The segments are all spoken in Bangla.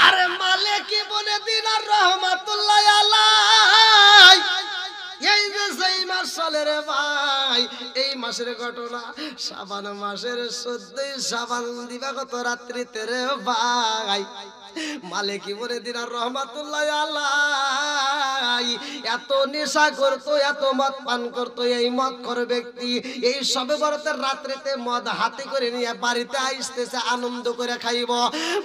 আরে মালিক ইবনে দিনার রহমাতুল্লাহ আলাইহি এই যে সেই মাস চলে রে ভাই, এই মাসের ঘটনা শাবান মাসের 14 শাবান দিবাগত রাত্রিতে রে ভাই, মালিক ইবনে দিনার রহমাতুল্লাহ আলাইহি এত নেশা করতো, এত মদ পান করতো। এই মদখোর ব্যক্তি এই সবে বরাতের রাত্রিতে মদ হাতে করে নিয়ে বাড়িতে আইসতেছে আনন্দ করে খাইব।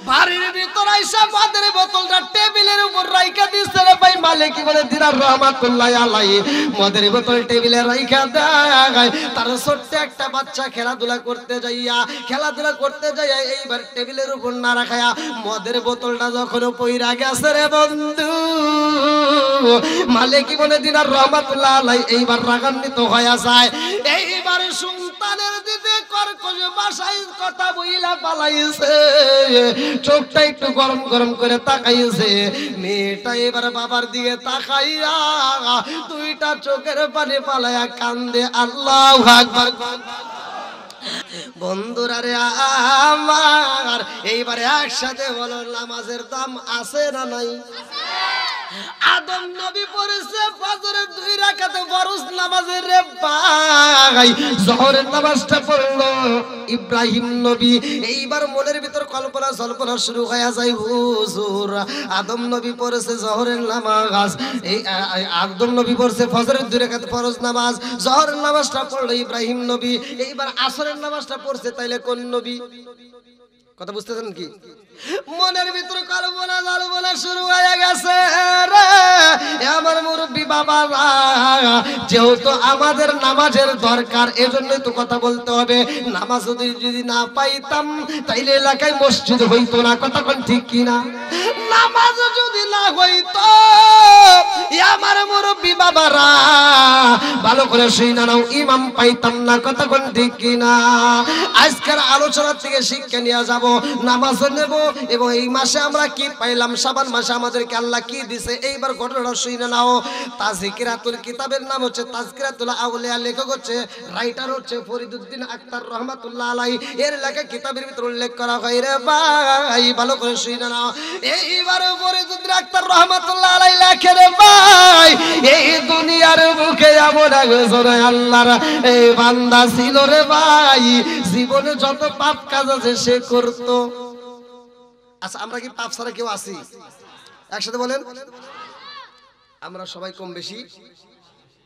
বাড়ির ভিতর আইসা মদের বোতলটা টেবিলের উপর রাইখা দিছে রে ভাই, মালিক ইবনে দিনার রহমাতুল্লাহ আলাইহি মদের বোতল টেবিলে রাইখা দেয়। তার ছোট্ট একটা বাচ্চা খেলাধুলা করতে যাইয়া এইবার টেবিলের উপর না রাখায়া মদের বোতলটা যখন পইরা গেছে রে বন্ধু, মালিক ইবনে দিনার রহমাতুল্লাহ আলাইহি এইবার রাগান্বিত হয়ে যায়। এইবার সন্তানের দিতে কর্কশ ভাষায় কথা বইলা পালাইছে, চোখটা একটু গরম গরম করে তাকাইছে। মেয়েটা এবার বাবার দিকে তাকাইয়া দুইটা চোখের পানি পালায়া কান্দে আল্লাহু আকবার। বন্ধুরা রে আমার, এইবারে একসাথে বলো নামাজের দাম আছে না নাই? আদম নবী পড়েছে ফজরের 2 রাকাতে ফরজ নামাজের রে ভাই, যোহরের নামাজটা পড়লো ইব্রাহিম নবী। এইবার মনের ভিতর কল্পনা জল্পনা শুরু হয়ে যায়, হুজুর আদম নবী পড়েছে যোহরের নামাজ, এই আদম নবী পড়ছে ফজরের 2 রাকাত ফরজ নামাজ, যোহরের নামাজটা পড়লো ইব্রাহিম নবী, এইবার আসরের নামাজটা পড়ছে তাইলে কোন নবী? কথা বুঝতেছেন কি? মনের ভিতরে কল্পনা জল্পনা শুরু হয়ে গেছে রে আমার মুরব্বী বাবারা। যেহেতু আমাদের নামাজের দরকার, এজন্যই তো কথা বলতে হবে। নামাজ যদি না পাইতাম তাইলে এলাকায় মসজিদ হইতো না, কথা কোন ঠিক কিনা? নামাজ যদি না হইতো আমার মুরব্বী বাবারা ভালো করে শুনে নাও, ইমাম পাইতাম না, কথা কোন ঠিক কিনা? আজকের আলোচনা থেকে শিক্ষা নিয়ে যাব, নামাজ নেব এবং এই মাসে আমরা কি পাইলাম, শাবান মাসে আমাদেরকে আল্লাহ কি দিছে। এইবার ঘটনাটা শুনে নাও। তাজকিরাতুল কিতাবের নাম হচ্ছে তাজকিরাতুল আউলিয়া, লেখক হচ্ছে রাইটার হচ্ছে ফরিদউদ্দিন আখতার রহমাতুল্লাহ আলাইহি। এর লেখা কিতাবের ভিতর উল্লেখ করা হয় রে ভাই, ভালো করে শুনে নাও। এইবার ফরিদউদ্দিন আখতার রহমাতুল্লাহ আলাইহি লেখে রে ভাই, এই দুনিয়ার বুকে এমন একজন আল্লাহর এই বান্দা ছিল রে ভাই, জীবনে যত পাপ কাজ আছে সে করতো। আচ্ছা, আমরা কি পাপ ছাড়া কেউ আছি? একসাথে বলেন। আমরা সবাই কম বেশি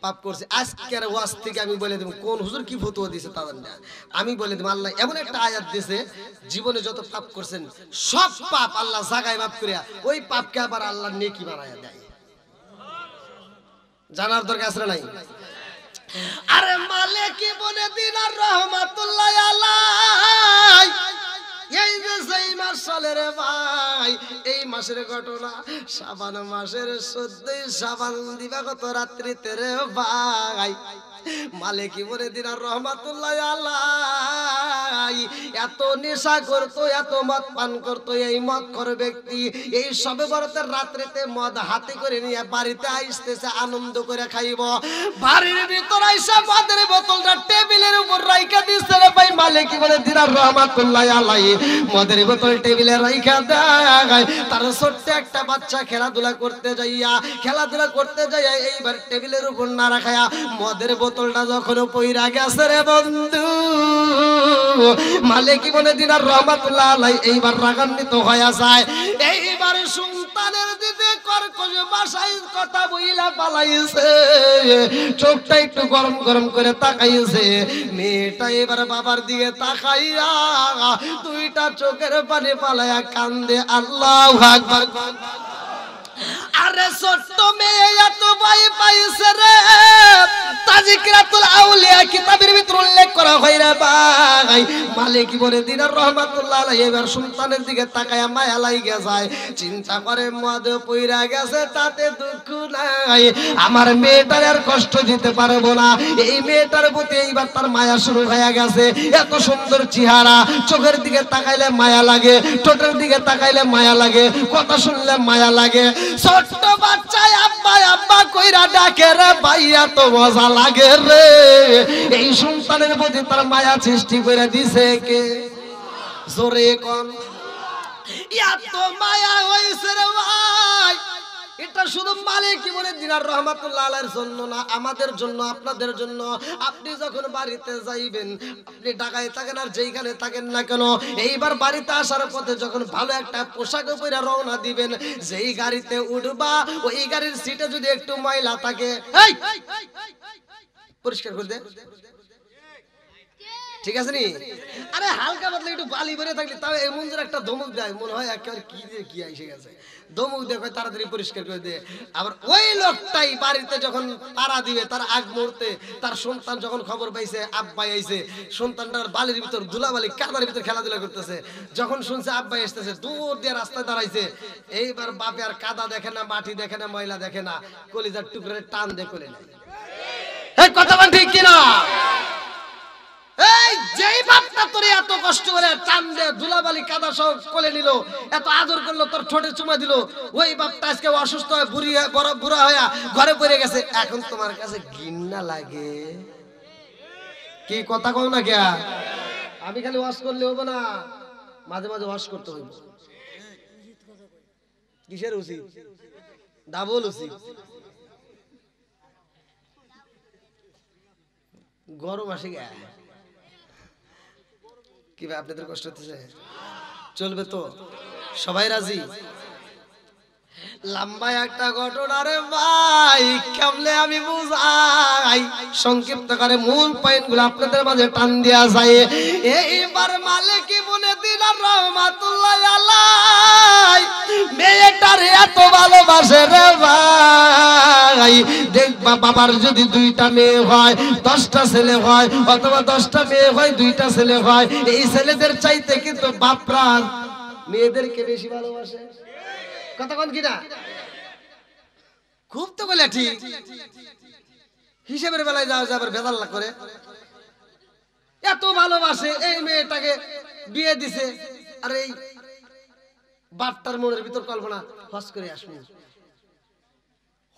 পাপ করছি। আজকের ওয়াজ থেকে আমি বলে দেব কোন হুজুর কি ফতোয়া দিয়েছে তাদের না, আমি বলে দেব আল্লাহ এমন একটা আয়াত দিয়েছে, জীবনে যত পাপ করছেন সব পাপ আল্লাহ জায়গায় মাফ করে ওই পাপকে আবার আল্লাহ নেকি বানায়া দেয়। জানার দরকার আছে না নাই? আরে মালিক ইবনে দিনার রহমাতুল্লাহ আলাইহি এই যে সেই মাস চলে রে ভাই, এই মাসের ঘটনা শাবান মাসের 14 শাবান দিবাগত রাত্রিতে রে ভাই, মালিক ইবনে দিনার রহমাতুল্লাহ আলাইহি এত নেশা করতো, এত মদ পান করতো। এই মদখোর ব্যক্তি এই সবে বরাতের রাত্রিতে মদ হাতে করে নিয়ে বাড়িতে আইসতেছে আনন্দ করে খাইব। বাড়ির ভিতর আইসা মদের বোতলটা টেবিলের উপর রাইখা দিছে রে ভাই, মালিক ইবনে দিনার রহমাতুল্লাহ আলাইহি মদের বোতল টেবিলে রাইখা দেয়। তার ছোট্ট একটা বাচ্চা খেলাধুলা করতে যাইয়া এইবার টেবিলের উপর না রাখায়া মদের বোতলটা যখন পইরা গেছে রে বন্ধু, মালিক ইবনে দিনার রহমাতুল্লাহ আলাইহি এইবার রাগান্বিত হয়ে যায়। এইবার সন্তানের দিতে কর্কশ ভাষায় কথা বইলা পালাইছে, চোখটা একটু গরম গরম করে তাকাইছে। মেয়েটা এবার বাবার দিকে তাকাইয়া দুইটা চোখের পানি পালায়া কান্দে আল্লাহু আকবার। আরে ছোট্ট মেয়ে এত ভয় পাইছে রে, তাজকিরাতুল আউলিয়া কিতাবের ভিতর উল্লেখ করা হয় রে ভাই, মালিক ইবনে দিনার রহমাতুল্লাহ আলাইহি এবার সন্তানের দিকে তাকায়া মায়া লাগা যায়। চিন্তা করে মদ পইরা গেছে তাতে দুঃখ নাই, আমার মেয়েটার আর কষ্ট দিতে পারবো না। এই মেয়েটার প্রতি এইবার তার মায়া শুরু হয়ে গেছে। এত সুন্দর চেহারা, চোখের দিকে তাকাইলে মায়া লাগে, ঠোঁটের দিকে তাকাইলে মায়া লাগে, কথা শুনলে মায়া লাগে। ছোট্ট বাচ্চায় আব্বা আব্বা কইরা ডাকে রে ভাইয়া, তো মজা লাগে রে। এই সন্তানের প্রতি তার মায়া সৃষ্টি করে দিছে কে? জোরে কোন? এত মায়া হয়েছে রে ভাই, এটা শুধু মালিক ইবনে দিনার রাহমাতুল্লাহ আলাইহির জন্য না, আমাদের জন্য, আপনাদের জন্য। আপনি যখন বাড়িতে যাইবেন, আপনি ঢাকায় থাকেন আর যেইখানে থাকেন না কেন, এইবার বাড়িতে আসার পথে যখন ভালো একটা পোশাক পরে রওনা দিবেন, যেই গাড়িতে উঠবা ওই গাড়ির সিটে যদি একটু ময়লা থাকে, এই পরিষ্কার করে দে, ঠিক আছে নি? আরে হালকা পাতলা একটু বালি বেড়ে থাকলে তাও এমন যে একটা ধমক দেয়, মনে হয় একেবারে কি দিয়ে কি এসে গেছে, ধমক দিয়ে তাড়াতাড়ি পরিষ্কার করে দে। আবার ওই লোকটাই বাড়িতে যখন তারা দিবে, তার আগ মুহূর্তে তার সন্তান যখন খবর পাইছে আব্বাই আইছে, সন্তানটার বালির ভিতর ধুলাবালি কাদার ভিতর খেলাধুলা করতেছে, যখন শুনছে আব্বাই আসতেছে, দূর দিয়ে রাস্তায় দাঁড়াইছে, এইবার বাপে আর কাদা দেখে না, মাটি দেখে না, ময়লা দেখে না, কলিজার টুকরে টান দিয়ে কোলে নেয়। এই কথা বল ঠিক কিনা? এই যেই বাপটা তোরে এত কষ্ট করে টান দিয়ে ধুলাবালি কাদা সব কোলে নিল, এত আদর করলো, তোর ঠোঁটে চুমা দিল, ওই বাপটা আজকে অসুস্থ হয়ে বুড়া হয়ে ঘরে পড়ে গেছে, এখন তোমার কাছে ঘৃণা লাগে? কি কথা কও না কে? আমি খালি ওয়াশ করলে হবে না, মাঝে মাঝে ওয়াশ করতে হইব। কিসের উচিত? ডাবল উচিত। গরম আসে গে, কি ভাই আপনাদের কষ্ট হচ্ছে? চলবে তো? সবাই রাজি? লম্বা একটা ঘটনা রে ভাই, কেমনে আমি বুঝাই, সংক্ষিপ্ত করে মূল পয়েন্ট গুলো আপনাদের মাঝে টান দেয়া যায়। এইবার মালিক ইবনে দিনার রাহমাতুল্লাহ আলাইহি মেয়েটার এত ভালোবাসে রে ভাই, দেখবা বাবার যদি 2টা মেয়ে হয়, 10টা ছেলে হয়, অথবা 10টা মেয়ে হয়, 2টা ছেলে হয়, এই ছেলেদের চাইতে কিন্তু বাপরা মেয়েদেরকে বেশি ভালোবাসে। কথা কোন কিনা? খুব তো বলে ঠিক, হিসেবের বেলায় যাও যাবার বেদাল করে, এত ভালোবাসে এই মেয়েটাকে বিয়ে দিছে। আর এই বাপটার মনের ভিতর কল্পনা, হজ করে আসবো,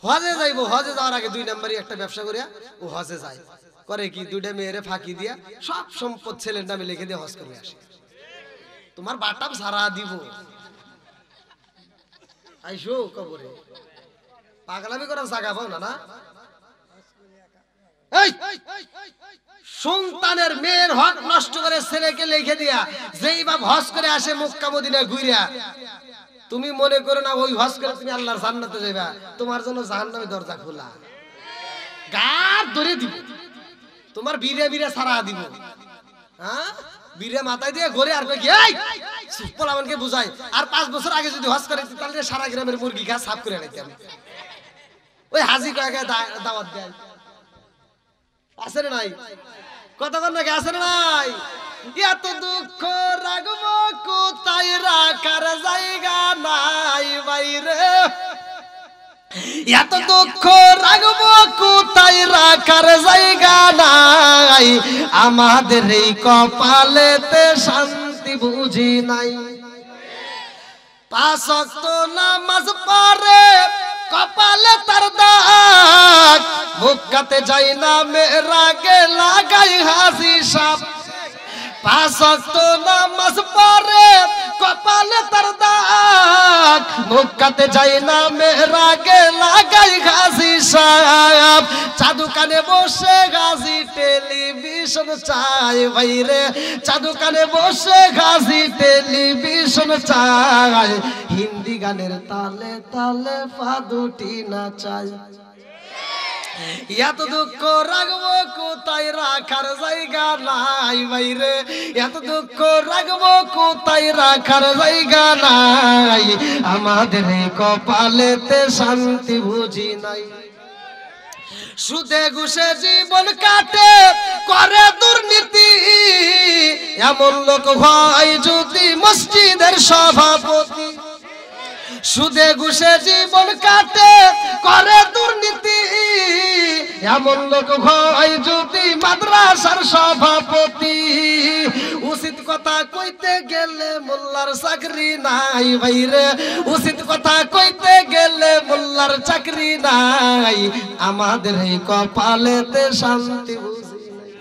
হজে যাইবো, হজে যাওয়ার আগে 2 নাম্বারই একটা ব্যবসা করিয়া ও হজে যায়, করে কি 2টা মেয়েরে ফাঁকি দিয়া সব সম্পদ ছেলের নামে লিখে দিয়ে হজ করে আসে। তোমার বাটাম সারা দিব, আইসো কবরে, পাগলামি করার জায়গা পাও না? না, এই সন্তানের মেয়ের হক নষ্ট করে ছেলেকে লিখে দিয়া যেই বাপ হজ করে আসে মক্কা মদিনা ঘুরিয়া, তুমি মনে করো না ওই হজ করে তুমি আল্লাহর জান্নাতে যাইবা, তোমার জন্য জাহান্নামের দরজা খোলা, গার ধরে দিব, তোমার বীরে বীরে সারা দিব। হ্যাঁ, বীরে মাথায় দিয়ে ঘরে আর কই এই পোলামানকে বুঝাই, আর 5 বছর আগে যদি হজ করে তাহলে সারা গ্রামের মুরগি ঘা সাফ করে নিতাম। ওই হাজি কয়েক দাওয়াত দেয়, আছে না নাই? কথা বল না, আছে না নাই? এত দুঃখ রাখবো কোথায়, রাখার জায়গা নাই বাইরে, এত দুঃখ রাখবো কোথায়, রাখার জায়গা নাই, আমাদের এই কপালেতে শান্তি বুঝি নাই। 5 ওয়াক্ত নামাজ পড়ে কপালে তার দাগ, মুক্কাতে যাই না মেরাগে লাগাই হাসি সাপ। 5 ওয়াক্ত নামাজ পড়ে কপালে তার দাগ, মুক্কাতে যাই না মেরাগে লাগাই হাসি সাপ। চাদু কানে বসে গাজি টেলিভিশন চাই ভাইরে, চাদু কানে বসে গাজি টেলিভিশন চাই, হিন্দি গানের তালে তালে পা দুটি নাচাই। এত দুঃখ রাখবো কোথায়, রাখার জায়গা নাই বাইরে, এত দুঃখ রাখবো কোথায়, রাখার জায়গা নাই, আমাদের কপালেতে শান্তি বুঝি নাই। সুদে ঘুষে জীবন কাটে করে দুর্নীতি, এমন লোক হয় যদি মসজিদের সভাপতি। সুদে ঘুষে জীবন কাটে করে দুর্নীতি, এমন লোক হয় যদি মাদ্রাসার সভাপতি। উচিত কথা কইতে গেলে মোল্লার চাকরি নাই ভাইরে, উচিত কথা কইতে গেলে মোল্লার চাকরি নাই, আমাদের এই কপালেতে শান্তি বুঝি নাই।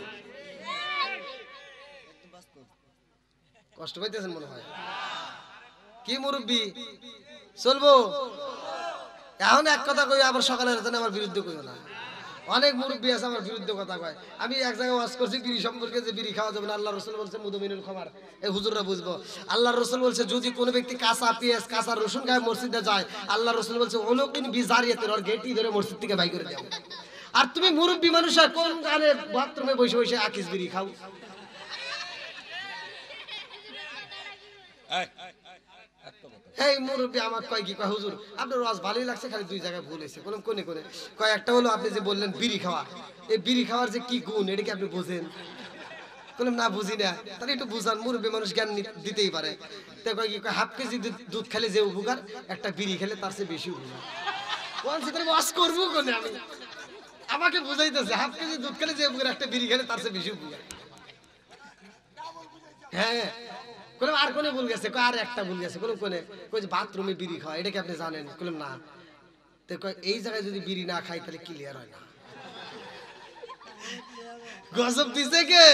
কষ্ট পাইতেছেন মনে হয়? কি মুরব্বি চলবো? এখন এক কথা কই, আবার সকালের জন্য আমার বিরুদ্ধে কইও না। অনেক মুরব্বী আছে আমার বিরুদ্ধে কথা কয়। আমি এক জায়গায় ওয়াজ করছি বিড়ি সম্পর্কে, যে বিড়ি খাওয়া যাবে না, আল্লাহ রাসূল বলছে মুদমিনুল খামার। এই হুজুররা বুঝবো। আল্লাহ রাসূল বলছে যদি কোনো ব্যক্তি কাঁচা পেঁয়াজ কাঁচা রসুন খায় মসজিদে যায়, আল্লাহ রাসূল বলছে উলুকিন বিজারিয়াতের, ওর গেটই ধরে মসজিদ থেকে বাই করে দাও। আর তুমি মুরব্বী মানুষ আর কোন গানে বাথরুমে বসে বসে আকিস বিড়ি খাও? এই মুরব্বী আমার কয় কি, কয় হুজুর আপনার ওয়াজ ভালোই লাগছে, খালি দুই জায়গায় ভুল হয়েছে। কোন কোনে কোনে কয় একটা হলো আপনি যে বললেন বিড়ি খাওয়া, এই বিড়ি খাওয়ার যে কি গুণ এটা কি আপনি বোঝেন? বললাম না বুঝি না। তাহলে একটু বুঝান, মুরব্বী মানুষ জ্ঞান দিতেই পারে। তো কয় কি, হাফ কেজি দুধ খেলে যে উপকার, একটা বিড়ি খেলে তার চেয়ে বেশি উপকার। কোন সেটা ওয়াজ করবো কোনে আমি? আমাকে বুঝাইতেছে হাফ কেজি দুধ খেলে যে উপকার, একটা বিড়ি খেলে তার চেয়ে বেশি উপকার। হ্যাঁ বললাম আর কোনে ভুল গেছে? আর একটা ভুল গেছে। বললাম কোনে? কই যে বাথরুমে বিড়ি খাওয়া, এটা কি আপনি জানেন? বললাম না। তো কয় এই জায়গায় যদি বিড়ি না খাই তাহলে ক্লিয়ার হয় না। গজব দিছে কে?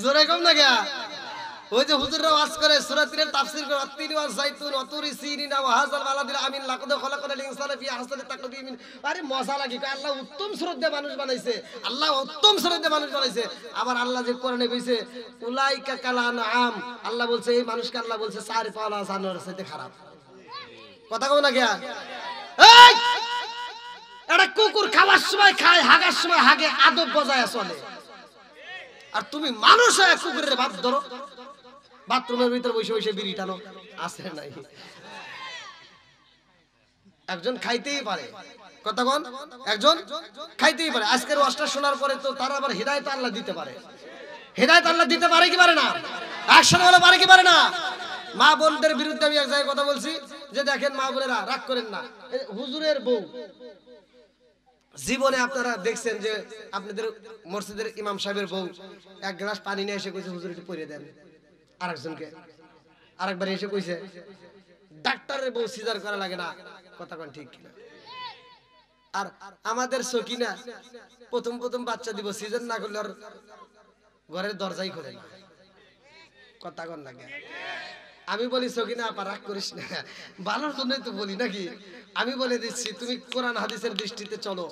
জোরে কম না গা? ওই যে হুজুররা ওয়াজ করে সূরা ৩ এর তাফসীর করে, আত-তিন ওয়া যাইতুন ওয়া তুরি সিনিনা ওয়া হাযাল বালাদিল আমিন লাকাদ খলাকাল ইনসানা ফি আহসানি তাকওয়িম। আরে মজা লাগে, কয় আল্লাহ উত্তম সুরত দিয়ে মানুষ বানাইছে, আল্লাহ উত্তম সুরত দিয়ে মানুষ বানাইছে। আবার আল্লাহ যে কোরআনে কইছে উলাইকা কাল আনআম, আল্লাহ বলছে এই মানুষকে আল্লাহ বলছে চার পাওয়া জানোয়ারের চাইতে খারাপ। কথা কও না গিয়া? এই এটা কুকুর খাওয়ার সময় খায়, হাগার সময় হাগে, আদব বজায় চলে। আর তুমি মানুষ হয়ে কুকুরের ভাত ধরো, বাথরুমের ভিতর বসে বসে বিড়ি টানো। আছে নাই? একজন খাইতেই পারে, কথা কোন? একজন খাইতেই পারে। আজকের ওয়াজটা শোনার পরে তো তার আবার হিদায়াত আল্লাহ দিতে পারে। হিদায়াত আল্লাহ দিতে পারে কি পারে না? একসাথে বলে পারে কি পারে না? মা বোনদের বিরুদ্ধে আমি এক জায়গায় কথা বলছি যে দেখেন মা বোনেরা রাগ করেন না, হুজুরের বউ জীবনে আপনারা দেখছেন যে আপনাদের মসজিদের ইমাম সাহেবের বউ এক গ্লাস পানি নিয়ে এসে কইছে হুজুর একটু পরিয়ে দেন। আরেকজনকে আরেকবার এসে কইছে ডাক্তারের বউ সিজার করা লাগে না। কথা কোন ঠিক কিনা? আর আমাদের সকিনা প্রথম প্রথম বাচ্চা দিব, সিজার না করলে আর ঘরের দরজাই খোলে না। কথা কোন লাগে? আমি বলি সকিনা আপা রাগ করিস না, ভালোর জন্যই তো বলি নাকি। আমি বলে দিচ্ছি তুমি কোরআন হাদিসের দৃষ্টিতে চলো,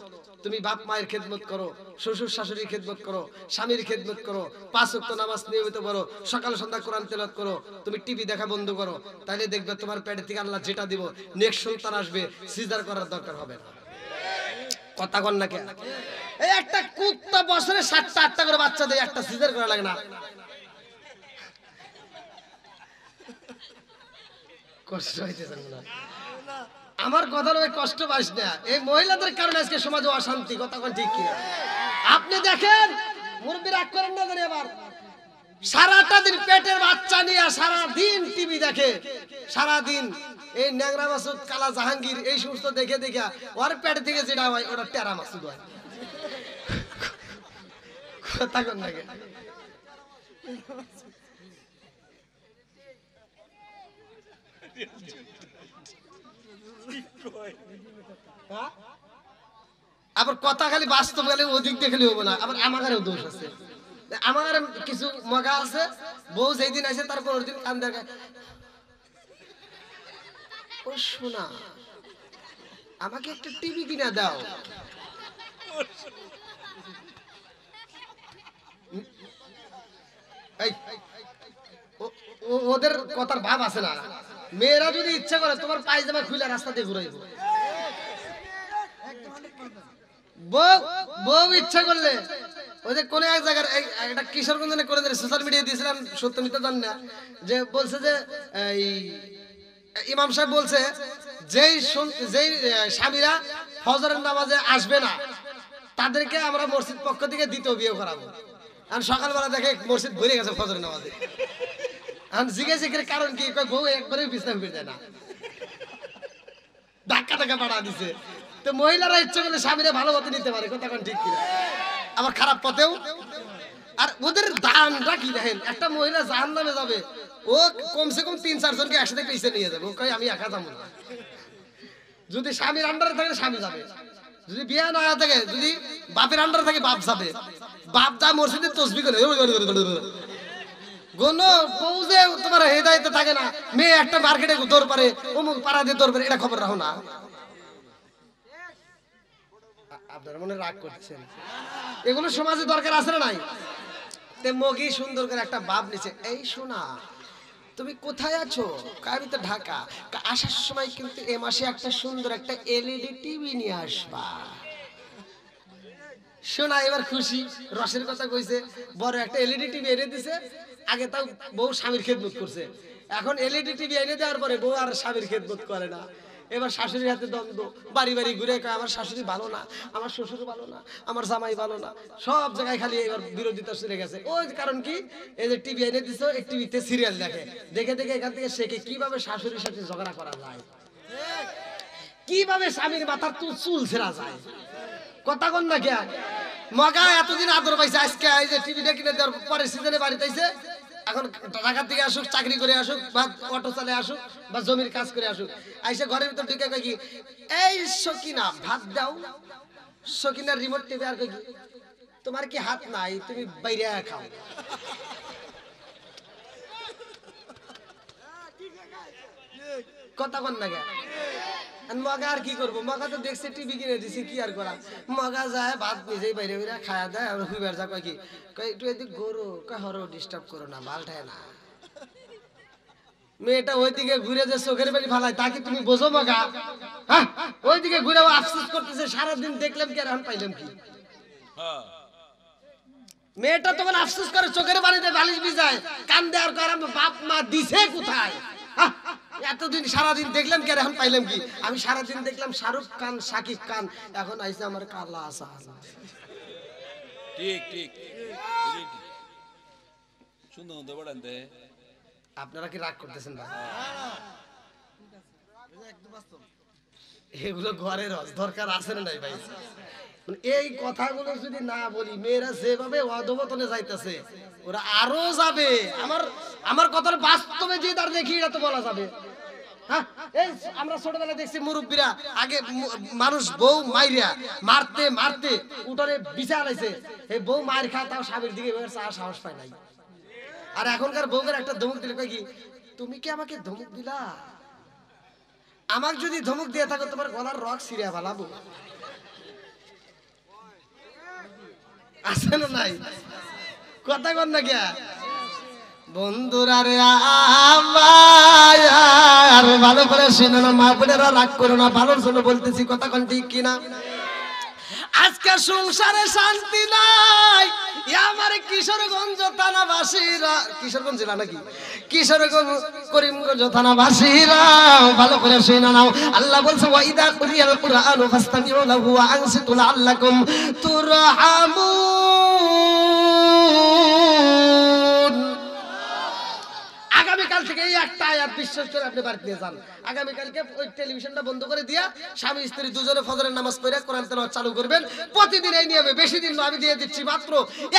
তুমি বাপ মায়ের খেদমত করো, শ্বশুর শাশুড়ির খেদমত করো, স্বামীর খেদমত করো, 5 ওয়াক্ত নামাজ নিয়মিত পড়ো, সকাল সন্ধ্যা কোরআন তেলাওয়াত করো, তুমি টিভি দেখা বন্ধ করো, তাহলে দেখবে তোমার পেট থেকে আল্লাহ যেটা দিব নেক্সট সন্তান আসবে, সিজার করার দরকার হবে না। কথা কোন না কেন? এই একটা কুত্তা বছরে 7টা 8টা করে বাচ্চা দেয়, একটা সিজার করা লাগে না। কষ্ট হইতেছে না? আমার কথা নয়, কষ্ট পাস না। এই মহিলাদের কারণে আজকে সমাজে অশান্তি। কথা কোন ঠিক কি? আপনি দেখেন মুরব্বি রাগ করেন না জানি, আবার সারাটা দিন পেটের বাচ্চা নিয়ে সারা দিন টিভি দেখে, সারা দিন এই ন্যাংরা মাসুদ, কালা জাহাঙ্গীর এই সমস্ত দেখে দেখে ওর পেট থেকে যেটা হয় ওটা টেরা মাসুদ হয়। কথা কোন লাগে? আবার কথা খালি বাস্তব গেলে অধিক দেখলে হবো না। আবার আমারও দোষ আছে, আমার কিছু মগা আছে। বউ যেই দিন আসে তার 15 দিন কান দেখা, ও শোনা আমাকে একটা টিভি কিনা দাও। ওদের কথার ভাব আছে না। মেয়েরা যদি ইচ্ছা করে তোমার পায়জামা খুলে রাস্তা দিয়ে ঘুরাইব, বউ ইচ্ছা করলে ওই যে কোন এক জায়গার একটা কিশোরগঞ্জে করে সোশ্যাল মিডিয়ায় দিয়েছিলাম, সত্য মিথ্যা জানি না, যে বলছে যে এই ইমাম সাহেব বলছে যেই স্বামীরা ফজরের নামাজে আসবে না তাদেরকে আমরা মসজিদ পক্ষ থেকে দ্বিতীয় বিয়ে করাবো। আর সকালবেলা দেখে মসজিদ ভরে গেছে ফজরের নামাজে। জিজ্ঞেস কারণ কি? বউ একবারে বিশ্রাম ফিরে যায় না, ধাক্কা ধাক্কা পাড়া দিছে। তো মহিলারা ইচ্ছে করলে স্বামীরা ভালো পথে নিতে পারে। কথা কোন ঠিক কিনা? আবার খারাপ পথেও। আর ওদের দানটা কি দেখেন, একটা মহিলা জাহান্নামে যাবে, ও কমসে কম 3-4 জনকে একসাথে পিছিয়ে নিয়ে যাবে। ও কয় আমি একা যাবো না। যদি স্বামীর আন্ডারে থাকে স্বামী যাবে, যদি বিয়ে না থাকে, যদি বাপের আন্ডারে থাকে বাপ যাবে। বাপ যা মসজিদে তসবিহ করে কোন বউ যে তোমার হেদায়েতে থাকে না, মেয়ে একটা মার্কেটে দৌড় পারে, অমুক পাড়া দিয়ে দৌড় পারে, এটা খবর রাখো না। আপনারা মনে রাগ করছেন, এগুলো সমাজে দরকার আছে না নাই? তে মগি সুন্দর করে একটা বাপ নিচে, এই শোনা তুমি কোথায় আছো? আমি তো ঢাকা। আসার সময় কিন্তু এ মাসে একটা সুন্দর একটা এলইডি টিভি নিয়ে আসবা। শোনা এবার খুশি, রসের কথা কইছে, বড় একটা এলইডি টিভি এনে দিছে। আগে তাও বউ স্বামীর খেদমত করছে, এখন এলইডি টিভি এনে দেওয়ার পরে বউ আর স্বামীর খেদমত করে না। এবার শাশুড়ির হাতে দ্বন্দ্ব, বাড়ি বাড়ি ঘুরে কয় আমার শাশুড়ি ভালো না, আমার শ্বশুর ভালো না, আমার জামাই ভালো না, সব জায়গায় খালি এবার বিরোধিতা শুরু গেছে। ওই কারণ কি, এই যে টিভি এনে দিছো, এই টিভিতে সিরিয়াল দেখে, দেখে দেখে এখান থেকে শেখে কিভাবে শাশুড়ির সাথে ঝগড়া করা যায়, কিভাবে স্বামীর মাথার চুল ছেঁড়া যায়। কথা কন না কে মগা এতদিন আদর পাইছে, আজকে এই যে টিভিটা কিনে দেওয়ার পরে সিজনে বাড়িতে আইছে। এখন ঢাকা থেকে আসুক, চাকরি করে আসুক, বা অটো চালে আসুক, বা জমির কাজ করে আসুক, আইসে ঘরের ভিতর ঢুকে কয় কি, এই সকিনা ভাত দাও। সকিনার রিমোট টিভি আর কয় কি, তোমার কি হাত নাই, তুমি বাইরে খাও। কথা কন না কে মগা আর কি করবো, মগা তো দেখছে টিভি কিনে দিছি, কি আর করা। মগা যায় ভাত নিজেই বাইরে বাইরে খায়া দেয়। আর হুইবার যা কয় কি, কয় একটু এদিক গরু, কয় হরো ডিস্টার্ব করো না, বালটায় না। মেয়েটা ওইদিকে ঘুরে যে চোখের বাড়ি ফালায়, তাকে তুমি বোঝো মগা? হ্যাঁ, ওইদিকে ঘুরে আফসোস করতেছে, সারাদিন দেখলাম কি আর এখন পাইলাম কি। মেয়েটা তখন আফসোস করে, চোখের বাড়িতে বালিশ ভিজায়, কান্দে আর কয় আমার বাপ মা দিছে কোথায়। এতদিন সারাদিন দেখলাম কি আর এখন পাইলাম কি। আমি সারাদিন দেখলাম শাহরুখ খান, শাকিব খান, এখন আইসে আমার কালা আসা। ঠিক ঠিক সুন্দর মতো বলেন দে। আপনারা কি রাগ করতেছেন না? এগুলো ঘরের দরকার আছে না নাই ভাই? এই কথাগুলো যদি না বলি, মেয়েরা যেভাবে অধবতনে যাইতেছে, ওরা আরো যাবে। আমার কথার বাস্তবে যে তার দেখি, এটা তো বলা যাবে। হ্যাঁ, এই আমরা ছোটবেলায় দেখছি মুরব্বীরা আগে মানুষ বউ মাইরা মারতে মারতে উঠোনে বিছানা লাইছে, এই বউ মার খা, তাও স্বামীর দিকে সাহস পায় নাই। আর এখনকার বউকে একটা ধমক দিলে কয় কি, তুমি কি আমাকে ধমক দিলা? আমাকে যদি ধমক দিয়ে থাকো, তোমার গলার রক ছিঁড়া ফেলাবো। আছে না নাই? কথা কন না কে বন্ধুরা রে, আমার ভালো করে শুনে না, মা বোনেরা রাগ করো না, ভালোর জন্য বলতেছি, কথা কন ঠিক কিনা? আজকে সংসারে শান্তি নাই। আমার কিশোরগঞ্জ থানাবাসীরা, কিশোরগঞ্জ জেলা নাকি, কিশোরগঞ্জ করিমগঞ্জ থানাবাসীরা ভালো করে শুনে নাও। আল্লাহ বলছে, ওয়াইদা কুরিয়াল কুরআনু ফাসতামিউ লাহু ওয়া আনসিতু লাআল্লাকুম তুরহামুন। আগামীকাল থেকে এই একটা আয়াত বিশ্বাস করে আপনি বাড়িতে নিয়ে যান। আগামীকালকে ওই টেলিভিশনটা বন্ধ করে দিয়া স্বামী স্ত্রী দুজনে ফজরের নামাজ পড়ে কোরআন তেলাওয়াত চালু করবেন। প্রতিদিন এই নিয়মে, বেশি দিন না, আমি দিয়ে দিচ্ছি মাত্র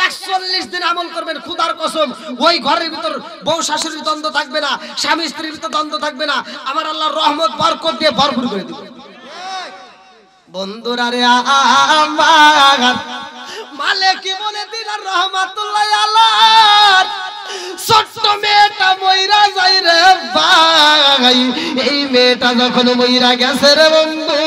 41 দিন আমল করবেন। খোদার কসম, ওই ঘরের ভিতর বউ শাশুড়ির দ্বন্দ্ব থাকবে না, স্বামী স্ত্রীর ভিতর দ্বন্দ্ব থাকবে না। আমার আল্লাহর রহমত বরকত দিয়ে ভরপুর করে দিবেন। বন্ধুরা রে, আমার মালিক বলে দিলেন রহমাতুল্লাহ আলাইহি, ছোট্ট মেয়েটা মইরা যাই রে ভাই। এই মেয়েটা যখন মইরা গেছে রে বন্ধু,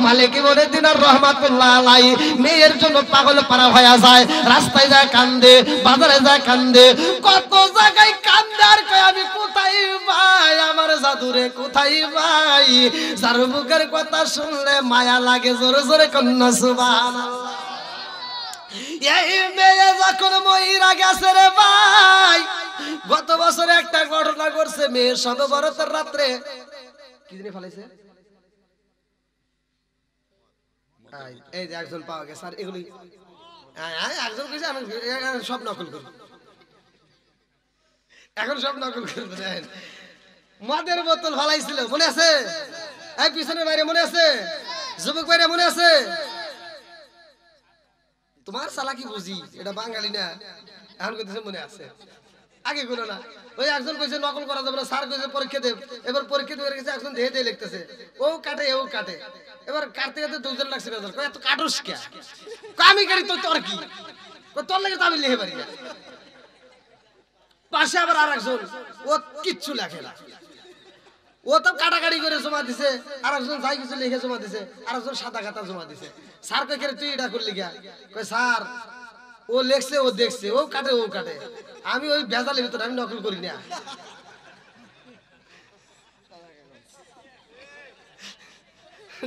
মালিক বলে দিলেন রহমাতুল্লাহ আলাইহি, মেয়ের জন্য পাগল পারা হয়ে যায়, রাস্তায় যায় কান্দে, বাজারে যায় কান্দে, কত জায়গায় কান্দে। আর কয় আমি কোথায় ভাই, আমার জাদুরে কোথায় ভাই? যার বুকের কথা শুনলে মায়া লাগে, জোরে জোরে কন্যা সুবহানাল্লাহ। এই মেয়ে যখন মহিরা গেছে রে ভাই, গত বছর একটা ঘটনা করছে। মেয়ে শবে বরাতের রাত্রে কি দিনে ফেলাইছে, এই যে একজন পাওয়া গেছে। আর এগুলি একজন কইছে, আমি সব নকল করব, এখন সব নকল করবো। দেখেন, মদের বোতল ফেলাইছিল, মনে আছে? এই পিছনের বাইরে মনে আছে? যুবক বাইরে মনে আছে? তোমার চালাকি বুঝি, এটা বাঙালি না, এখন কইতেছে মনে আছে, আগে কইলো না। ওই একজন কইছে নকল করা যাবে না, স্যার কইছে পরীক্ষা দেব। এবার পরীক্ষা দিয়ে গেছে, একজন ধেয়ে দিয়ে লিখতেছে, ও কাটে ও কাটে। এবার কাটতে কাটতে দুজন লাগছে, এত কাটুস কে? আমি কাটি তো তোর কি, তোর লাগে তো আমি লিখে পারি না। পাশে আবার আরেকজন, ও কিচ্ছু লেখে না, ও তো কাটাকাটি করে জমা দিছে, আরেকজন যাই কিছু লিখে জমা দিছে, আরেকজন সাদা খাতা জমা দিছে। স্যার কই তুই এটা করলি গা? কই স্যার ও লেখছে, ও দেখছে, ও কাটে, ও কাটে, আমি ওই ভেজালের ভিতরে আমি নকল করি না।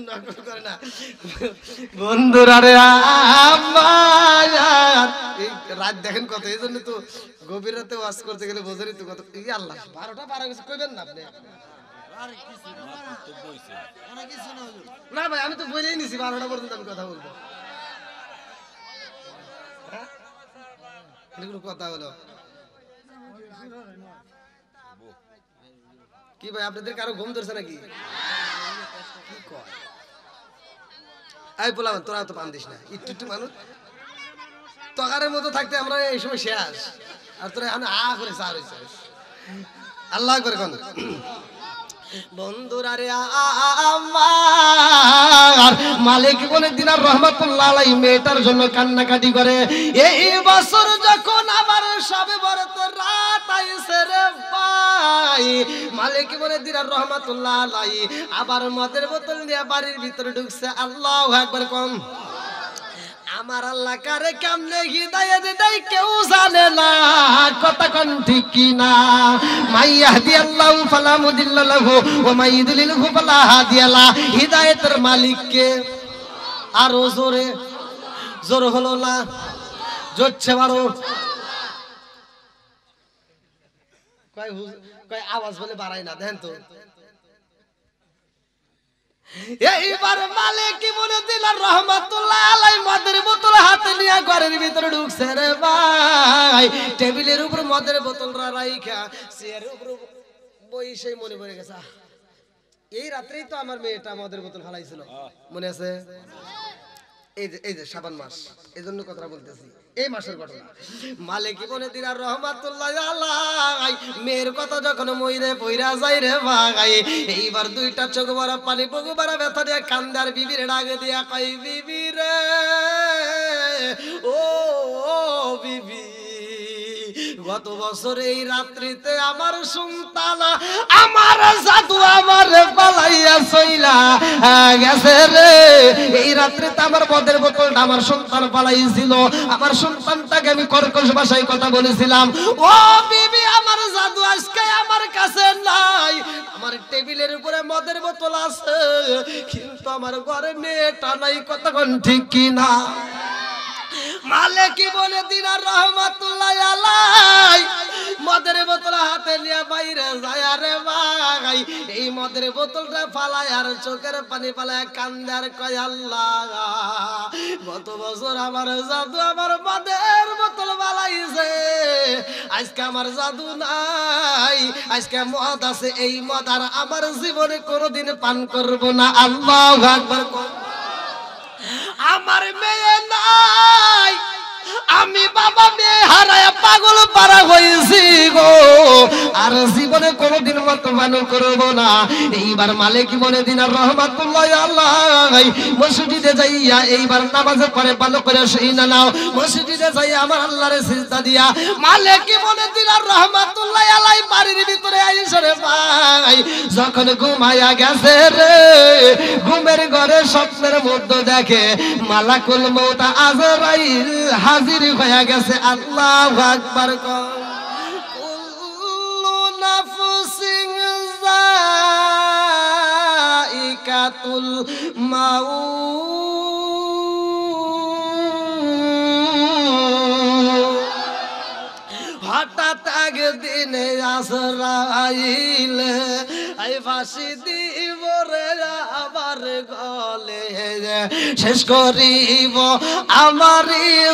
নকল করে না বন্ধুরা রে আমার। রাত দেখেন কত, এই জন্য তো গভীর রাতে ওয়াজ করতে গেলে বোঝেনি তো কত। আল্লাহ 12টা 12 কিছু কইবেন না আপনি? না ভাই আমি তো বলেই নিছি 12টা পর্যন্ত আমি কথা বলবো। কথা হলো কি ভাই, আপনাদের কারো ঘুম ধরছে নাকি? এই বললাম তোরা তো পান দিস না, একটু একটু মানুষ তকারের মতো থাকতে আমরা এই সময় শেষ, আর তোরা এখন করে চার হয়েছে। আল্লাহ করে কোন বন্ধুরা রে আমার মালিক বলে দিনার রহমাতুল্লাহ আলাইহি মেয়েটার জন্য কান্নাকাটি করে। এই বছর যখন আমার সবে বরাত রাত আইছে রে ভাই, মালিক বলে দিনার রহমাতুল্লাহ আলাইহি আবার মদের বোতল নিয়ে বাড়ির ভিতরে ঢুকছে। আল্লাহু আকবার কম। আমার আল্লাহ কারে কেমনে হিদায়াত দেয় কেউ জানে না, কথা কোন ঠিক কি না? মাইয়াহদি আল্লাহু ফালা মুদিল্লা লাহু ওয়া মাইয়ুদলিলহু ফালা হাদিয়া লা। হিদায়াতের মালিক কে? আর জোরে জোর হলো না, জোরছে বারো কয় আওয়াজ বলে বাড়াই না, দেখেন তো। এইবার মালিক মনে দিলার রহমাতুল্লাহ আলাইহি মদের বোতল হাতে নিয়ে ঘরের ভিতরে ঢুকছে রে ভাই। টেবিলের উপর মদের বোতল রাইখা চেয়ারের উপর বইসে মনে পড়ে গেছে, এই রাত্রেই তো আমার মেয়েটা মদের বোতল ফালাইছিল, মনে আছে? এই যে শাবান মাস, এই জন্য কথা বলতেছি, এই মাসের ঘটনা। মালিক বলে দিনার রহমাতুল্লাহ আলাইহি মেয়ের কথা যখন মইরে পইরা যায় রে ভাই, এইবার দুইটা চোখ বড় পানি বুক বড় ব্যথা দিয়ে কান্দার বিবির ডাক দিয়া কই, বিবি রে ও বিবি, গত বছর এই রাত্রিতে আমার সন্তান আমার জাদু আমার পালাইয়া চইলা গেছে রে। এই রাত্রিতে আমার মদের বোতলটা আমার সন্তান পালাইছিল, আমার সন্তানটাকে আমি কর্কশ ভাষায় কথা বলেছিলাম। ও বিবি, আমার জাদু আজকে আমার কাছে নাই, আমার টেবিলের উপরে মদের বোতল আছে, কিন্তু আমার ঘরে মেয়েটা নাই, কতক্ষণ ঠিক কিনা? মালিক বলে দিনার রহমাতুল্লাহ আলাইহি মদের বোতল হাতে নিয়ে বাইরে যায় রে ভাই। এই মদের বোতলটা ফালায় আর চোখের পানি ফালায় কান্দে আর কয়, আল্লাহ গত বছর আমার জাদু আমার মদের বোতল ফালাইছে, আজকে আমার জাদু নাই, আজকে মদ আছে, এই মদ আর আমার জীবনে কোনোদিন পান করব না। আল্লাহু আকবার। আমার মেয়ে নাই, আমি বাবা মেয়ে হারায় পাগল পারা হয়েছি গো, আর জীবনে কোনোদিন মত পান করব না। এইবার মালিক বলে দিনার রহমাতুল্লাহ আলাইহি মসজিদে যাইয়া এইবার নামাজে পড়ে ভালো করে সেই না নাও, মসজিদে যাইয়া আমার আল্লাহরে সিজদা দিয়া মালিক বলে দিনার রহমাতুল্লাহ আলাইহি বাড়ির ভিতরে আইসা রে ভাই, যখন ঘুমায়া গেছে রে, ঘুমের ঘরে স্বপ্নের মধ্যে দেখে মালাকুল মউত আজরাইল হাজির হয়ে গেছে। আল্লাহু আকবার। কুল্লু নাফসিন যায়িকাতুল মাউত। হঠাৎ একদিন আজরাইল আই ফাঁসি দিব রে আমার গলে, শেষ করিব আমার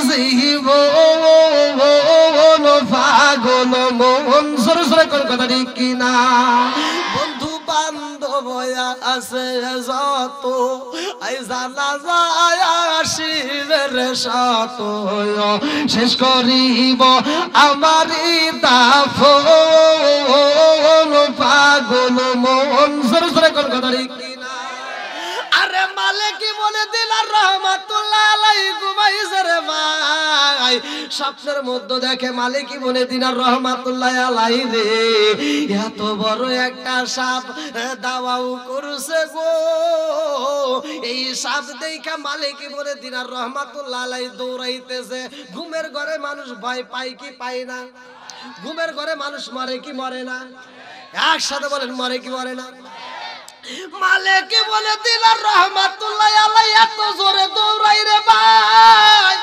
জীবন, পাগল মন। সরে সরে কোন কথা ঠিক কিনা? বন্ধু বান্ধব আছে যত, আই জানা যায় আসিবে রে শত, শেষ করিব আমার দাফন, পাগল মন। সরে সরে কোন কথা ঠিক কিনা? আরে মালিক বলে দিলার রহমাতুল্লাহ আলাইহি ঘুমাইছে রে ভাই, স্বপ্নের মধ্যে দেখে মালিক ইবনে দিনার রহমাতুল্লাহ আলাইহি রে এত বড় একটা সাপ দাওয়াও করছে গো। এই সাপ দেখা মালিক ইবনে দিনার রহমাতুল্লাহ আলাইহি দৌড়াইতেছে। ঘুমের ঘরে মানুষ ভয় পায় কি পায় না? ঘুমের ঘরে মানুষ মরে কি মরে না? একসাথে বলেন মরে কি মরে না? মালিক ইবনে দিনার রহমাতুল্লাহ আলাইহি এত জোরে দৌড়াই রে ভাই,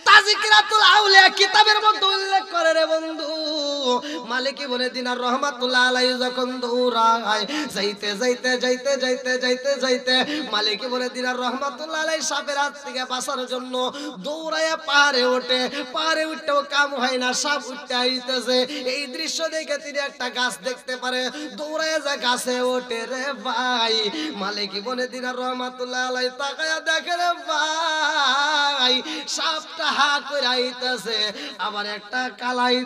তাযকিরাতুল আউলিয়া কিতাবের মধ্যে উল্লেখ করে রে বন্ধু। মালিক ইবনে দিনার রহমাতুল্লাহ আলাইহি যখন দৌড়ায় যাইতে যাইতে যাইতে যাইতে যাইতে যাইতে মালিক ইবনে দিনার রহমাতুল্লাহ আলাইহি সাপের হাত থেকে বাঁচার জন্য দৌড়ায় পাহাড়ে ওঠে। পাহাড়ে উঠতেও কাম হয় না, সাপ উঠতে আইতেছে। এই দৃশ্য দেখে তিনি একটা গাছ দেখতে পারে, দৌড়ায় যা গাছে ওঠে রে ভাই। মালিক ইবনে দিনার রহমাতুল্লাহ আলাইহি তাকায়া দেখে রে ভাই সাপটা হা করে আইতেছে। আবার একটা কালাই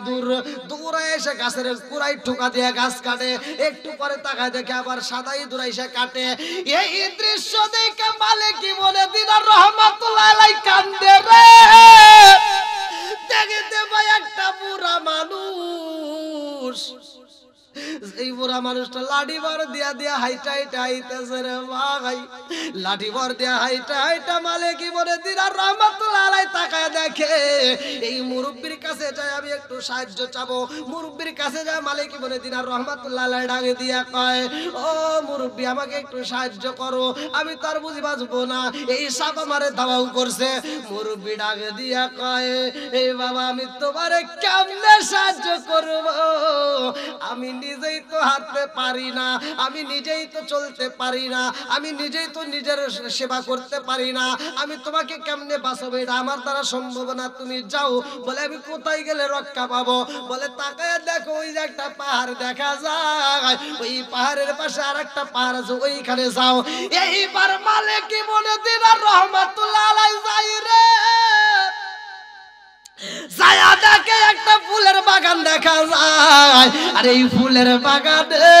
দৌড়ায় এসে গাছের কুড়াই ঠোকা দিয়ে গাছ কাটে। একটু পরে তাকায় দেখে আবার সাদাই দৌড়ায় এসে কাটে। এই দৃশ্য দেখে মালিক ইবনে দিনার রহমাতুল্লাহ আলাইহি কান্দে রে। দেখতে ভাই একটা বুড়া মানুষ, এই বুড়া মানুষটা লাঠি ভর দিয়া দিয়া হাইটা হাইটা আইতেছে রে ভাই। লাঠি ভর দিয়া হাইটা হাইটা মালিক ইবনে দিনার রহমাতুল্লাহ আলাইহি তাকায় দেখে এই মুরব্বির কাছে যাই আমি একটু সাহায্য চাবো। মুরব্বির কাছে যায় মালিক ইবনে দিনার রহমাতুল্লাহ আলাইহি ডাকে দিয়া কয়, ও মুরব্বি আমাকে একটু সাহায্য করো, আমি তার বুঝি বাঁচবো না, এই সাপ আমারে ধাওয়াও করছে। মুরব্বি ডাকে দিয়া কয়, এই বাবা আমি তোমারে কেমনে সাহায্য করব? আমি নিজেই তো হাঁটতে পারি না, আমি নিজেই তো চলতে পারি না, আমি নিজেই তো নিজের সেবা করতে পারি না, আমি তোমাকে কেমনে বাঁচাবো? এটা আমার দ্বারা সম্ভব না, তুমি যাও। বলে আমি কোথায় গেলে রক্ষা পাবো? বলে তাকায় দেখো ওই যে একটা পাহাড় দেখা যায়, ওই পাহাড়ের পাশে আর একটা পাহাড় আছে, ওইখানে যাও। এইবার মালিক ইবনে দিনার রহমাতুল্লাহ আলাইহি যাই রে, যায়া দেখে একটা ফুলের বাগান দেখা যায়। আর এই ফুলের বাগানে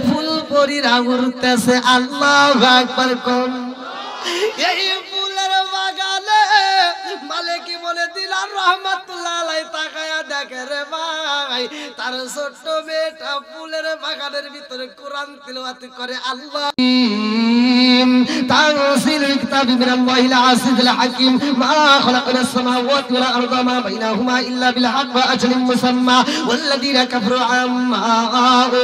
ফুল পরীরা উড়তেছে। আল্লাহু আকবার কোন। এই ফুলের বাগানে মালিক ইবনে দিনার রহমাতুল্লাহ আলাইহি তাকায়া দেখে রে ভাই তার ছোট্ট মেয়েটা ফুলের বাগানের ভিতরে কোরআন তিলাওয়াত করে। আল্লাহ تنزيل الكتاب من الله العزيز الحكيم ما خلقنا السماوات والأرض ما بينهما إلا بالحق وأجل مسمى والذين كفروا عما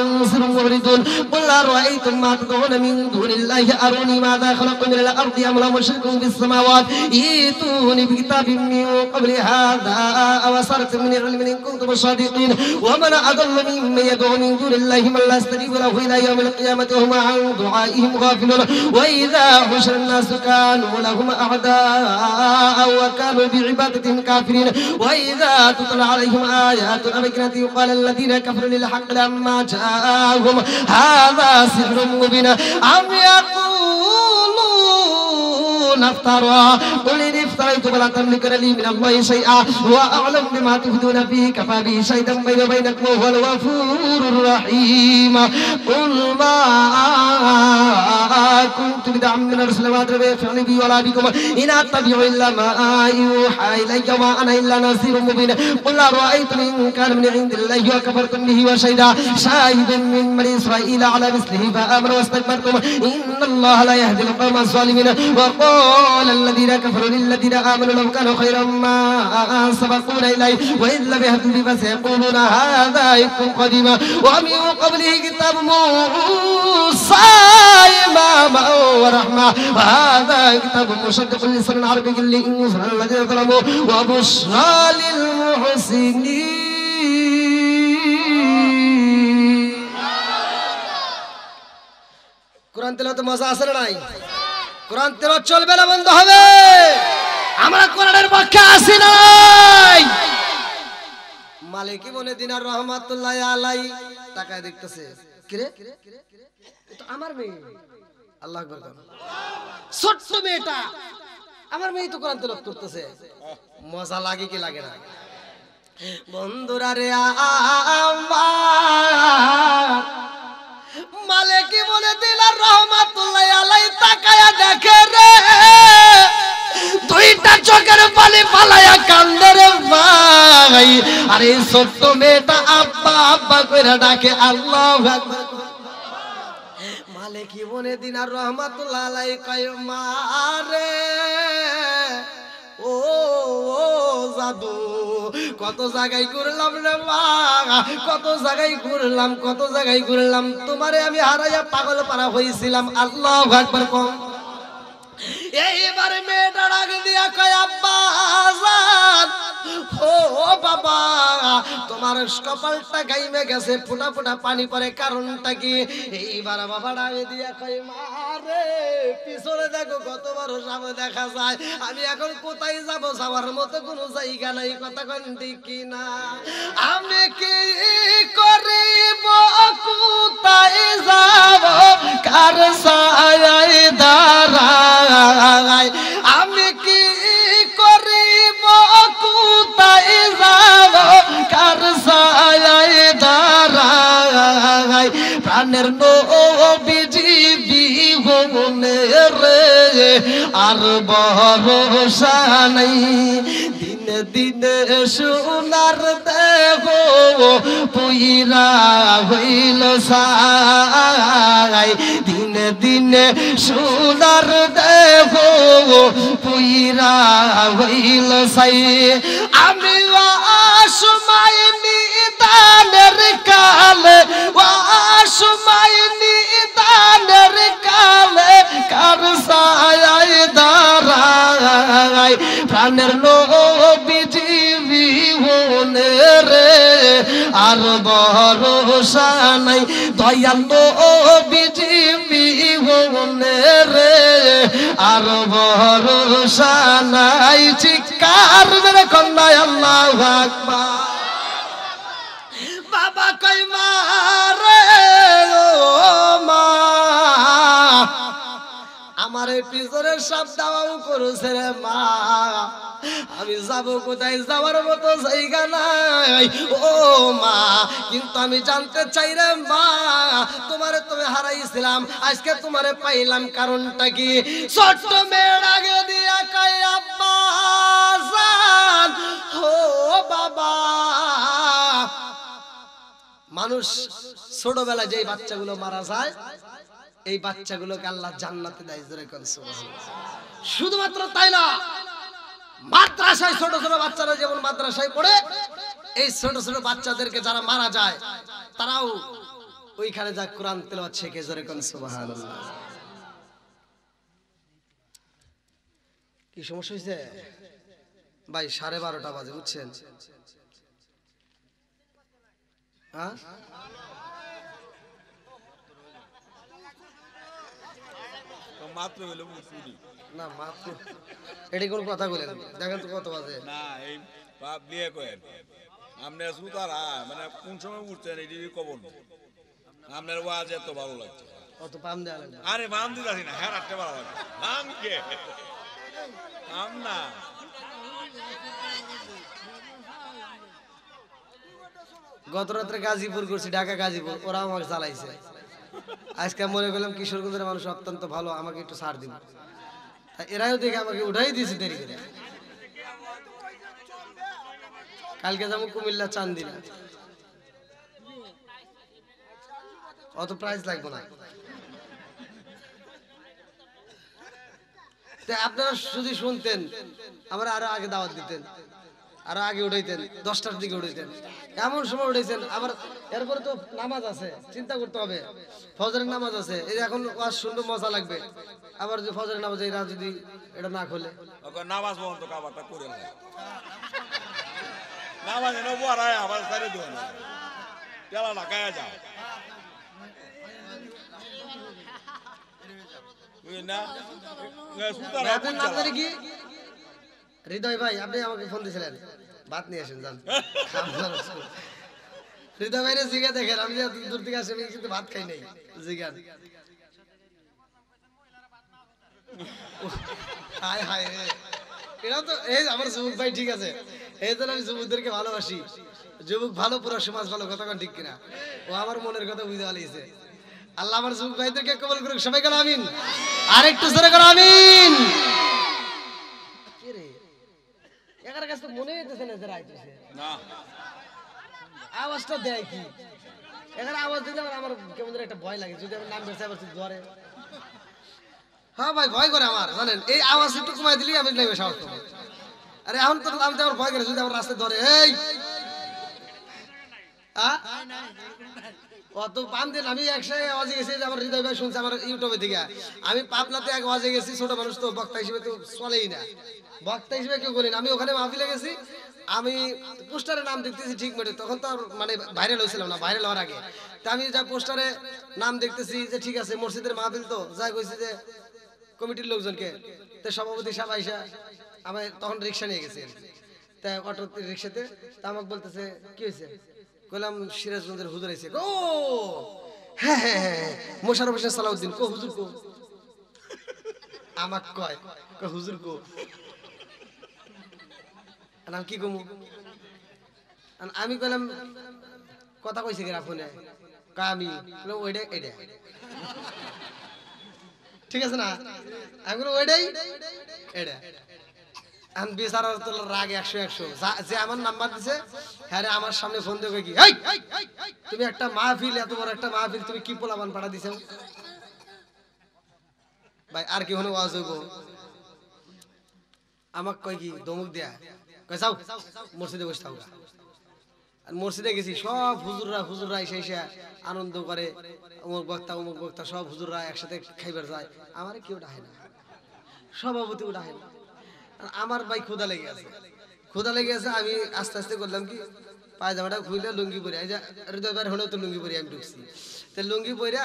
أنذروا معرضون قل أرأيتم ما تدعون من دون الله أروني ماذا خلقوا من الأرض أم لهم شرك في السماوات ائتوني بكتاب من قبل هذا أو أثارة من علم إن كنتم صادقين ومن أضل ممن يدعو من دون الله من لا يستجيب له إلى يوم القيامة وهم عن دعائهم غافلون وإذا حشر الناس كانوا لهم أعداء وكانوا بعبادتهم كافرين وإذا تتلى عليهم آيات بينات قال الذين كفروا للحق لما جاءهم هذا سحر مبين أم يقولون افترى قل إن افتريت فلا تملكون لي من الله شيئا وأعلم بما تفيدون فيه كفى به شهيدا بيني وبينكم وهو الغفور الرحيم قل ما كنت بدعا من الرسل ما أدري فعلي بي ولا بكم إن أتبع إلا ما يوحى إلي وما أنا إلا نذير مبين قل أرأيتم إن كان من عند الله وكفرتم به وشهد شاهد من بني إسرائيل على مثله فآمنوا واستكبرتم إن الله لا يهدي القوم الظالمين وقال الذين كفروا للذين آمنوا لو كانوا خيرا ما سبقونا إليه وإذ لم يهدوا فسيقولون هذا إفك قديم ومن قبله كتاب موسى إماما ورحمة وهذا كتاب مصدق لسان عربي لينذر الذين ظلموا وبشرى للمحسنين কোরআন তেলাওয়াতে মজা আছে না নাই? কোরআন তেলাওয়াত চলবে না, বন্ধ হবে? আমরা কোরআনের পক্ষে আসি নাই। মালিক ইবনে দিনার রহমাতুল্লাহ আলাইহি তাকায় দেখতেছে, কি রে এটা আমার মেয়ে। আল্লাহু আকবার। ছোট্ট মেয়েটা আমার মেয়ে তো কোরআন তেলাওয়াত করতেছে। মজা লাগে কি লাগে না? বন্ধুরা রে আমার মালিক ইবনে দিনার রহমাতুল্লাহ আলাইহি তাকায়া দেখে রে দুইটা চোখের পানি পালায়া কান্দে রে ভাই। আর এই ছোট্ট মেয়েটা আব্বা আব্বা করে ডাকে, আল্লাহু আকবার। মালিক ইবনে দিনার রহমাতুল্লাহ আলাইহি কয় মা রে ও জাদু, কত জায়গায় ঘুরলাম রে মা, কত জায়গায় ঘুরলাম, কত জায়গায় ঘুরলাম, তোমারে আমি হারাইয়া পাগল পারা হয়েছিলাম। আল্লাহু আকবার কম। এইবারে মেয়েটা ডাক দিয়া কয় আব্বা আজাদ, ও বাবা তোমার কপালটা গাইমে গেছে, ফোঁটা ফোঁটা পানি পড়ে, কারণটা কি? এইবার বাবা ডাক দিয়া কয় মা রে পিছনে দেখো কত বড় সাপ দেখা যায়, আমি এখন কোথায় যাব, যাওয়ার মতো কোনো জায়গা নাই, কথা কন ঠিক কি না? আমি কি করিব, কোথায় যাব, কার ছায়ায় দাঁড়াই, আমি কি করিব, কোথায় যাব, কার ছায়ায় দাঁড়াই, প্রাণের নবীজি বিহনে রে আর ভরসা নাই, দিনে দিনে সোনার দেহ পুইরা হইল ছাই, দিনে দিনে সোনার দেহ পুইরা হইল ছাই, আমি অসময় নিদানের কালে, অসময় নিদানের কালে, কার ছায়ায় দাঁড়াই, প্রাণের নবীজি বিহনে রে আর ভরসা নাই, দয়াল নবীজি বিহনে রে আর ভরসা নাই, চিৎকার মেরে কন্যা আল্লাহু আকবার। বাবা কই মা রে ও মা, আমার পিছনে সব দাওয়াও করেছে রে মা, আমি যাব কোথায়, যাওয়ার মতো জায়গা নাই ও মা, কিন্তু আমি জানতে চাই রে মা, তোমারে তুমি হারাইছিলাম, আজকে তোমারে পাইলাম, কারণটা কি? ছোট্ট মেয়ের আগে দিয়া কয় আব্বা জান, ও বাবা, মানুষ ছোটবেলায় যেই বাচ্চাগুলো মারা যায়, এই বাচ্চাগুলোকে আল্লাহ জান্নাতে দেয়, জোরে কোন সুবহানাল্লাহ। শুধুমাত্র তাই না, মাদ্রাসায় ছোট ছোট বাচ্চারা যেমন মাদ্রাসায় পড়ে, এই ছোট ছোট বাচ্চাদেরকে যারা মারা যায় তারাও ওইখানে যা কোরআন তেলাওয়াত শেখে, জোরে কোন সুবহানাল্লাহ। কি সমস্যা হয়েছে ভাই? 12:30 বাজে, বুঝছেন? হ্যাঁ মাত্র হলো মুসুরি না, মাত্র এটি কোন কথা বলেন, দেখেন তো কত বাজে না, এই বাপ বিয়ে করেন আপনি সুতারা, মানে কোন সময় উঠছেন এটি কবর, আপনার ওয়াজ এত ভালো লাগছে, কত পাম দেওয়া লাগবে? আরে বাম দিতে না, হ্যাঁ রাখতে ভালো লাগছে, বাম কে বাম না, গত রাত্রে গাজীপুর করছি, ঢাকা গাজীপুর, ওরা আমাকে চালাইছে, আজকে মনে করলাম কিশোরগঞ্জের মানুষ অত্যন্ত ভালো, আমাকে একটু ছাড় দিব, এরাও দেখে আমাকে উঠাই দিয়েছে দেরি করে। কালকে যাবো কুমিল্লা চান্দিনা, অত প্রাইস লাগবে না। আপনারা যদি শুনতেন, আমরা আরো আগে দাওয়াত দিতেন, আরো আগে উঠাইতেন, 10টার দিকে উঠাইতেন, এমন সময় উঠেছেন। আবার এরপরে তো নামাজ আছে, চিন্তা করতে হবে, ফজরের নামাজ আছে, এই এখন ওয়াজ শুনতে মজা লাগবে, আবার যদি ফজরের নামাজ এরা যদি এটা না খোলে, নামাজ বন্ধ কাবারটা করে নামাজ এনে বড়ায় আবার সারে দিও না, তেলা লাগায়া যাও, না সুতারা কি হৃদয় ভাই, আপনি আমাকে ফোন দিয়েছিলেন, ভাত নিয়ে আসেন যান। হৃদয় ভাই জিগা দেখেন, আমি দূর থেকে আসি, কিন্তু ভাত খাই নাই, জিগান। হায় হায় রে, এরা তো এই আমার যুবক ভাই, ঠিক আছে, এই জন্য আমি যুবকদেরকে ভালোবাসি, যুবক ভালো, পুরো সমাজ ভালো, কথা কোন ঠিক কিনা? ও আমার মনের কথা বুঝতে পারছে। আল্লাহ আমার যুবক ভাইদেরকে কবুল করুক, সবাই বলো আমিন, আর একটু জোরে করো আমিন। মনে হইতেছে না যে রাইতেছে না আওয়াজটা দেয় কি এখানে আওয়াজ দিলে আমার কেমন যেন একটা ভয় লাগে যদি আমার নাম বেরছে আবার ধরে হ্যাঁ ভাই ভয় করে আমার জানেন এই আওয়াজ একটু কমাই দিলেই আমি নেবে সাহস পাবো আরে এখন তো আমি তো আমার ভয় করে যদি আমার রাস্তায় ধরে এই অত পান দিন আমি একসাথে আওয়াজে গেছি যে আমার হৃদয় ভাই শুনছে আমার ইউটিউবে থেকে আমি পাবনাতে এক আওয়াজে গেছি ছোট মানুষ তো বক্তা হিসেবে তো চলেই না বক্তা হিসেবে কেউ বলি না আমি ওখানে মাহফিলে গেছি আমি পোস্টারে নাম দেখতেছি ঠিক মতো তখন তো আর মানে ভাইরাল হয়েছিলাম না ভাইরাল হওয়ার আগে তা আমি যা পোস্টারে নাম দেখতেছি যে ঠিক আছে মসজিদের মাহফিল তো যা কইছি যে কমিটির লোকজনকে তো সভাপতি সাহেব আইসা আমি তখন রিক্সা নিয়ে গেছি তা অটো রিক্সাতে তা আমাকে বলতেছে কি হয়েছে কইলাম সিরাজগঞ্জের হুজুর আইছে ও হ্যাঁ হ্যাঁ হ্যাঁ মোশাররফ হোসেন সালাউদ্দিন কো হুজুর কো আমাক কয় হুজুর কো আমি কি কমু আমি কইলাম কথা কইছে কি ফোনে আমি ওইটা এটা ঠিক আছে না আমি ওইটাই এটা আমি বিচারার তো রাগ 100 যে আমার নাম্বার দিছে হ্যাঁ রে আমার সামনে ফোন দিয়ে কি তুমি একটা মাহফিল এত বড় একটা মাহফিল তুমি কি পোলাবান পাঠা দিছো ভাই আর কি হলো আওয়াজ হইব আমাক কয় কি দমক দেয়া কয় যাও মসজিদে বসে থাকো আর মসজিদে গেছি সব হুজুররা এসে আনন্দ করে অমুক বক্তা সব হুজুররা একসাথে খাইবার যায় আমারে কেউ ডাহে না সভাপতি ডাহে না আমার ভাই ক্ষুধা লেগে আছে আমি আস্তে আস্তে করলাম কি পায়জামাটা খুলে লুঙ্গি পরে হৃদয় বার হলেও তো লুঙ্গি পরে আমি ঢুকছি তো লুঙ্গি পরে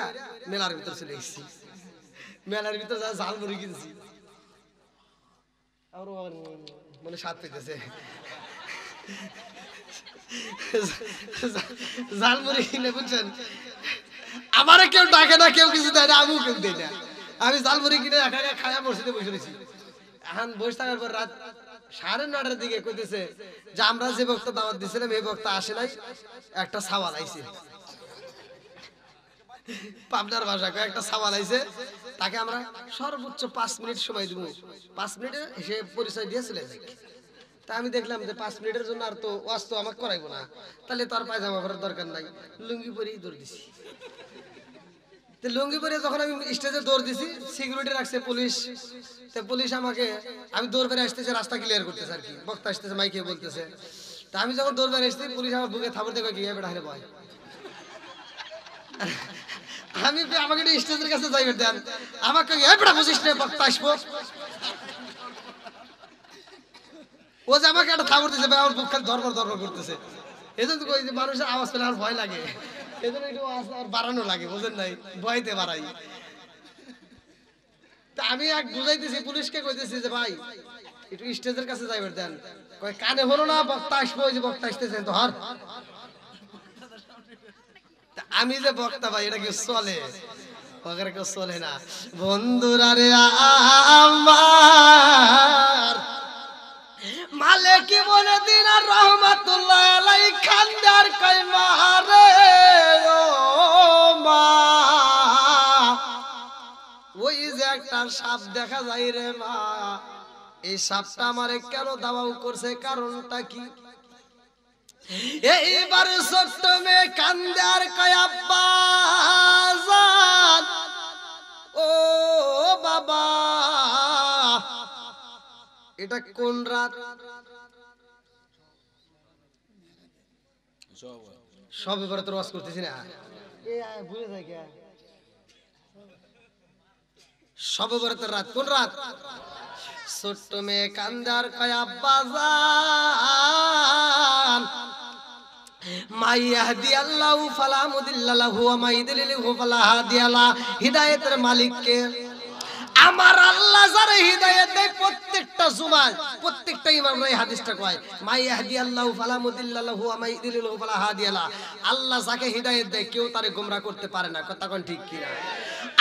মেলার ভিতর চলে এসেছি মেলার ভিতর যা ঝাল মুড়ি কিনছি আর মনে স্বাদ পেতেছে ঝাল মুড়ি কিনে বুঝছেন আমারে কেউ ডাকে না কেউ কিছু দেয় না আমিও কেউ দেয় না আমি ঝাল মুড়ি কিনে একা একা খায়া মসজিদে বসে রয়েছি এখন বসে থাকার পর রাত 9:30 দিকে কইতেছে যে আমরা যে বক্তা দাওয়াত দিছিলাম এই বক্তা আসে নাই একটা সওয়াল আইছে পাবনার ভাষা কয় একটা সওয়াল আইছে তাকে আমরা সর্বোচ্চ 5 মিনিট সময় দেব 5 মিনিটে সে পরিচয় দিয়ে চলে যায় তা আমি দেখলাম যে 5 মিনিটের জন্য আর তো ওয়াজ তো আমাকে করাইবো না তাহলে তো আর পায়জামা পরার দরকার নাই লুঙ্গি পরেই দৌড় দিছি তো লুঙ্গি পরে যখন আমি স্টেজে দৌড় দিছি সিকিউরিটি রাখছে পুলিশ তো পুলিশ আমাকে আমি দৌড় বেড়ে আসতেছে রাস্তা ক্লিয়ার করতেছে আর কি বক্তা আসতেছে মাইকে বলতেছে তা আমি যখন দৌড় বেড়ে আসছি পুলিশ আমার বুকে থাপড় দেখে গিয়ে বেড়া হারে ভয় আমি আমাকে স্টেজের কাছে যাইবে দেন আমাকে বেড়া বুঝিস না বক্তা আসবো ও যে আমাকে একটা থাপড় দিছে আমার বুক খালি ধরপড় করতেছে এই জন্য কই যে মানুষের আওয়াজ পেলে আমার ভয় লাগে এই জন্য একটু আওয়াজ আর বাড়ানো লাগে বুঝেন নাই ভয়তে বাড়াই তা আমি এক বুঝাইতেছি পুলিশকে কইতেছি যে ভাই একটু স্টেজের কাছে যাইবে দেন কয় কানে হলো না বক্তা আসবো ওই যে বক্তা আসতেছেন তো হর আমি যে বক্তা ভাই এটা কি চলে ওখানে কেউ চলে না বন্ধুরা রে আমার মালিক বলে দিন রহমাতুল্লাহ আলাই খানদার কই মারে ও মা ওই যে একটা সাপ দেখা যায় রে মা এই সাপটা আমারে কেন দাবাও করছে কারণটা কি এইবার ছোট্ট মেয়ে কান্দার কয় আব্বা জান ও বাবা এটা কোন রাত সবে বড় তোর ওয়াজ করতেছি না ভুলে যায় কে সবে বড় তোর রাত কোন রাত ছোট্ট মেয়ে কান্দার কয় আব্বা জান মা ইয়াহদি আল্লাহু ফালা মুদিল্লা লাহু ওয়া মা ইদলিলহু ফালা হাদিয়া লা হিদায়াতের মালিক কে আমার আল্লাহ যারে হিদায়াত দেয় প্রত্যেকটা জুমায় প্রত্যেকটা ইমাম এই হাদিসটা কয় মা ইয়াহদি আল্লাহু ফালা মুদিল্লা লাহু ওয়া মা ইদলিলহু ফালা হাদিয়া লা আল্লাহ যাকে হিদায়াত দেয় কেউ তারে গোমরা করতে পারে না কথা কোন ঠিক কি না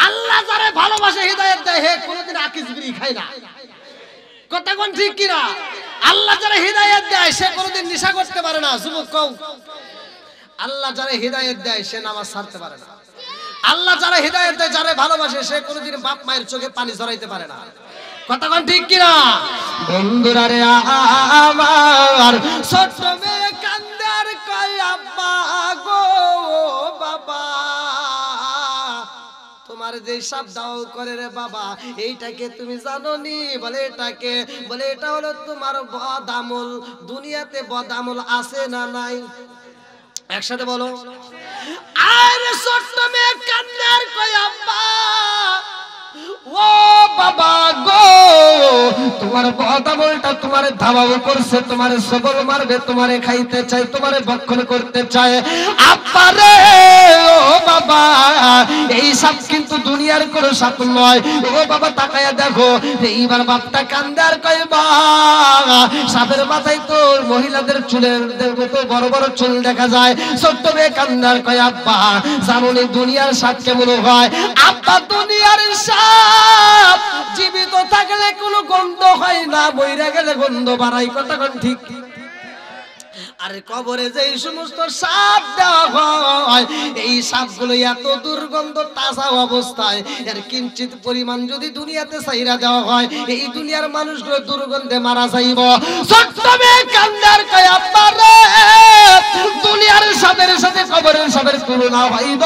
আল্লাহ যারে ভালোবাসে হিদায়াত দেয় হে কোনদিন আকিস বিড়ি খায় না কথা কোন ঠিক কি না আল্লাহ যারে হিদায়াত দেয় সে কোনদিন নেশা করতে পারে না যুবক কও আল্লাহ যারে হিদায়াত দেয় সে নামাজ ছাড়তে পারে না আল্লাহ যারা হিদায়াত দেয় যারা ভালোবাসে সে কোনোদিন বাপ মায়ের চোখে পানি ঝরাইতে পারে না কথা কোন ঠিক কিনা? বন্ধুরা রে আমার ছোট মেয়ে কান্দে আর কয় আব্বা গো বাবা, তোমার যে সাপ দাও করে রে বাবা, এইটাকে তুমি জানো নি? বলে এটাকে, বলে এটা হলো তোমার বদামল। দুনিয়াতে বদামল আছে না নাই? একসাথে বলো। আর ছোট্ট মেয়ে কান্নে আর কয় আব্বা ও বাবা গো, তোমার বদামলটা তোমার ধাবাও করছে, তোমার সবল মারবে, তোমারে খাইতে চাই, তোমারে ভক্ষণ করতে চায়। আব্বা রে ও বাবা, এই সাপ কিন্তু দুনিয়ার কোনো সাপ নয়। ও বাবা তাকায়া দেখো। এইবার বাপটা কান্দে আর কয় বা, সাপের মাথায় তো মহিলাদের চুলের মতো বড় বড় চুল দেখা যায়। ছোট্ট মেয়ে কান্দে আর কয় আব্বা জানুনি দুনিয়ার সাপ কেমন হয়? আব্বা দুনিয়ার সাপ জীবিত থাকলে কোনো গন্ধ হয় না, মইরা গেলে গন্ধ বাড়াই। কথা কোন ঠিক? আরে কবরে যে সমস্ত সাপ দেওয়া হয়, এই সাপগুলো এত দুর্গন্ধ, তাজা অবস্থায় এর কিঞ্চিত পরিমাণ যদি দুনিয়াতে ছাইরা দেওয়া হয়, এই দুনিয়ার মানুষগুলো দুর্গন্ধে মারা যাইব। ছোট্ট মেয়ে কান্দার কয় আব্বা রে, দুনিয়ার সাপের সাথে কবরের সাপের তুলনা হইব।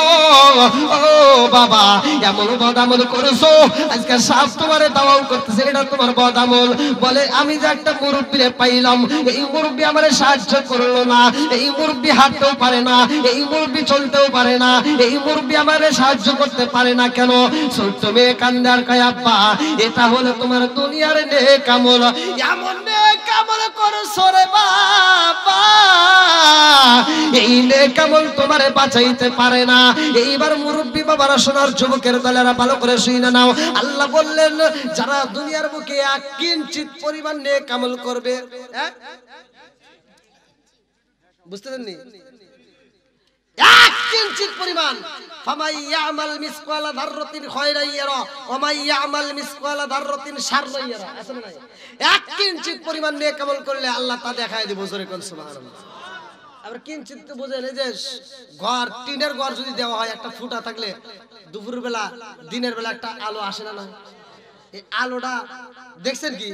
ও বাবা, এমন বদামল করেছো, আজকে সাপ তোমারে দাওয়াও করতেছে, এটা তোমার বদামল। বলে আমি যে একটা মুরব্বীরে পাইলাম, এই মুরব্বী আমারে সাহায্য করলো না, এই মুরব্বী হাঁটতেও পারে না, এই মুরব্বী চলতেও পারে না, এই মুরব্বী আমারে সাহায্য করতে পারে না কেন? ছোট্ট মেয়ে কান্দে আর কয় আব্বা এটা হলো তোমার দুনিয়ার নেক আমল। এমন নেক আমল করছো রে বাবা, এই নেক আমল তোমারে বাঁচাইতে পারে না। এইবার মুরব্বী বাবারা, সোনার যুবকের দলেরা ভালো করে শুনে নাও। আল্লাহ বললেন যারা দুনিয়ার বুকে এক কিঞ্চিত পরিমাণ নেক আমল করবে, বুঝতে পারেননি? এক কিঞ্চিত পরিমাণ, ফামাই ইয়ামাল মিসকালা যাররাতিন খায়রান ইয়ারা ওয়া মাই ইয়ামাল মিসকালা যাররাতিন শাররান ইয়ারা। আছে না? এক কিঞ্চিত পরিমাণ নেক আমল করলে আল্লাহ তা দেখায় দিব। জোরে কোন সুবহানাল্লাহ। আবার কিঞ্চিত তো বুঝেন, এই যে ঘর, টিনের ঘর যদি দেওয়া হয়, একটা ফুটা থাকলে দুপুর বেলা দিনের বেলা একটা আলো আসে না? না, এই আলোটা দেখছেন কি?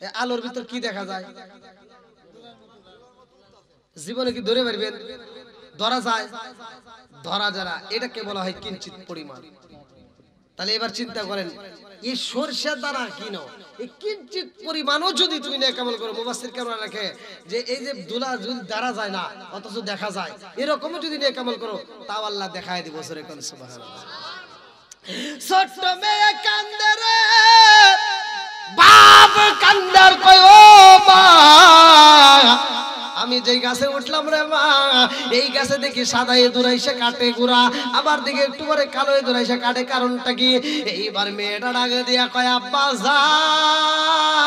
এই আলোর ভিতর কি দেখা যায়? জীবনে কি ধরে পারবেন? ধরা যায়? ধরা যারা, এটাকে বলা হয় কিঞ্চিত পরিমাণ। তাহলে এবার চিন্তা করেন, এই সরষের দ্বারা কি না, এই কিঞ্চিত পরিমাণও যদি তুমি নেক আমল করো, মুফাসসির কেন রাখে যে এই যে দুলা যদি ধরা যায় না অথচ দেখা যায়, এরকমও যদি নেক আমল করো, তাও আল্লাহ দেখায় দিব। জোরে কোন সুবহানাল্লাহ। ছোট্ট মেয়ে কান্দে রে বাপ, কান্দার কয় ও মা, আমি যেই গাছে উঠলাম রে মা, এই গাছে দেখি সাদা ইঁদুর এসে কাটে গুড়া, আবার দেখি একটু পরে কালো ইঁদুর এসে কাটে, কারণটা কি? এইবার মেয়েটা ডাকে দিয়া কয় আব্বা জান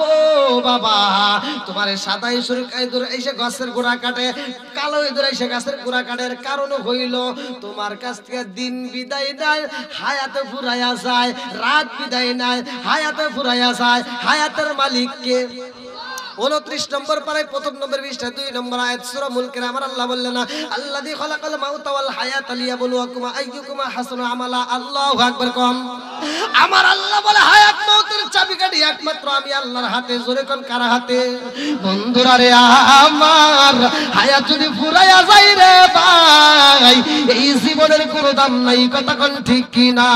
ও বাবা, তোমার সাদা ইঁদুর এসে গাছের গোড়া কাটে, কালো ইঁদুর এসে গাছের গোড়া কাটের কারণ হইল তোমার কাছ থেকে দিন বিদায় নেয়, হায়াতে ফুরাইয়া যায়, রাত বিদায় নেয়, হায়াতে ফুরাইয়া যায়। হায়াতের মালিক কে? 29 নম্বর পারায় প্রথম নম্বর 2 নম্বর আয়াত সূরা মুলকের আমার আল্লাহ বললেন আল্লাযী খালাকাল মাউতা ওয়াল হায়াতা লিয়াবলুয়াকুম আইয়ুকুম আহসানু আমালা। আল্লাহু আকবার কোন। আমার আল্লাহ বলে হায়াত মউতের চাবিকাঠি একমাত্র আমি আল্লাহর হাতে। জোরে কোন কার হাতে? বন্ধুরা রে আমার, হায়াত যদি ফুরাইয়া যায় রে ভাই, এই জীবনের কোনো দাম নাই। কথা কোন ঠিক কি না?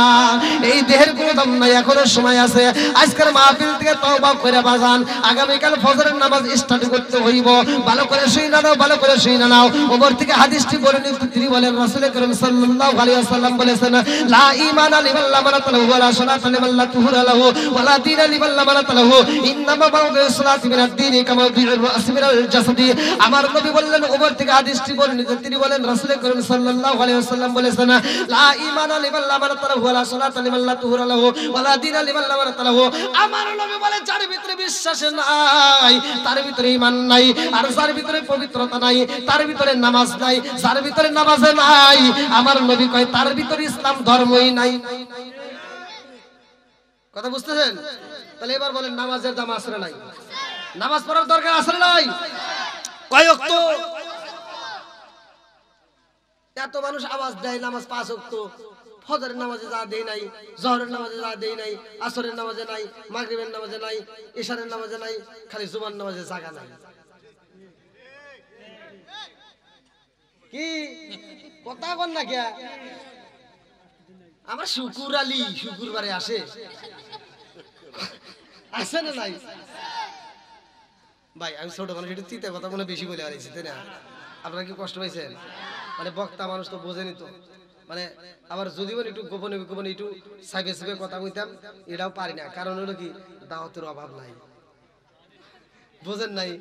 এই দেহের কোনো দাম নাই, এখনো সময় আছে। আজকের মাহফিল থেকে তওবা করে বাজান, আগামীকাল ফজর নামাজ স্টার্ট করতে হইব। ভালো করে শুই না নাও, ভালো করে শুই না নাও। ওমর থেকে হাদিসটি বলে নিতে তিনি বলেন রাসূল করিম সাল্লাল্লাহু আলাইহি ওয়াসাল্লাম বলেছেন লা ঈমানা লিমান লা মানাতা লাহু ওয়া লা সালাতা লিমান লা তুহুরা লাহু ওয়া লা দীনা লিমান লা মানাতা লাহু ইন্নামা মাউদিউস সালাতি মিনাদ দীনি কামা মাউদিউর রাসি মিনাল জাসাদি। আমার নবী বললেন, ওমর থেকে হাদিসটি বলে নিতে তিনি বলেন রাসূল করিম সাল্লাল্লাহু আলাইহি ওয়াসাল্লাম বলেছেন লা ঈমানা লিমান লা মানাতা লাহু ওয়া লা সালাতা লিমান লা তুহুরা লাহু ওয়া লা দীনা লিমান লা মানাতা লাহু। আমার নবী বলে যার ভিতরে বিশ্বাস নাই, তার ভিতরে ঈমান নাই, আর যার ভিতরে পবিত্রতা নাই, তার ভিতরে নামাজ নাই, যার ভিতরে নামাজ নাই, আমার নবী কয় তার ভিতরে ইসলাম ধর্মই নাই। কথা বুঝতেছেন? তাহলে এবার বলেন নামাজের দাম আছে না নাই? নামাজ পড়ার দরকার আছে না নাই? কয় ওয়াক্ত? এত মানুষ আওয়াজ দেয় নামাজ 5 ওয়াক্ত, ফজরের নামাজে যা দেই নাই, জোহরের নামাজে যা দেই নাই, আসরের নামাজে নাই, মাগরিবের নামাজে নাই, ইশারের নামাজে নাই, খালি জুমার নামাজে জায়গা নাই। কি কথা কন না কে? আমার শুকুর আলী শুকুরবারে আসে, আসে না নাই? ভাই আমি ছোট মানুষ, একটু চিন্তা কথা মনে বেশি বলে আছি, তাই না? আপনারা কি কষ্ট পাইছেন? মানে বক্তা মানুষ তো বোঝেনি তো, মানে আবার যদি বলি একটু গোপনে গোপনে একটু সাইবে সাইবে কথা কইতাম, এটাও পারি না। কারণ হলো কি, দাওয়াতের অভাব নাই, বোঝেন নাই?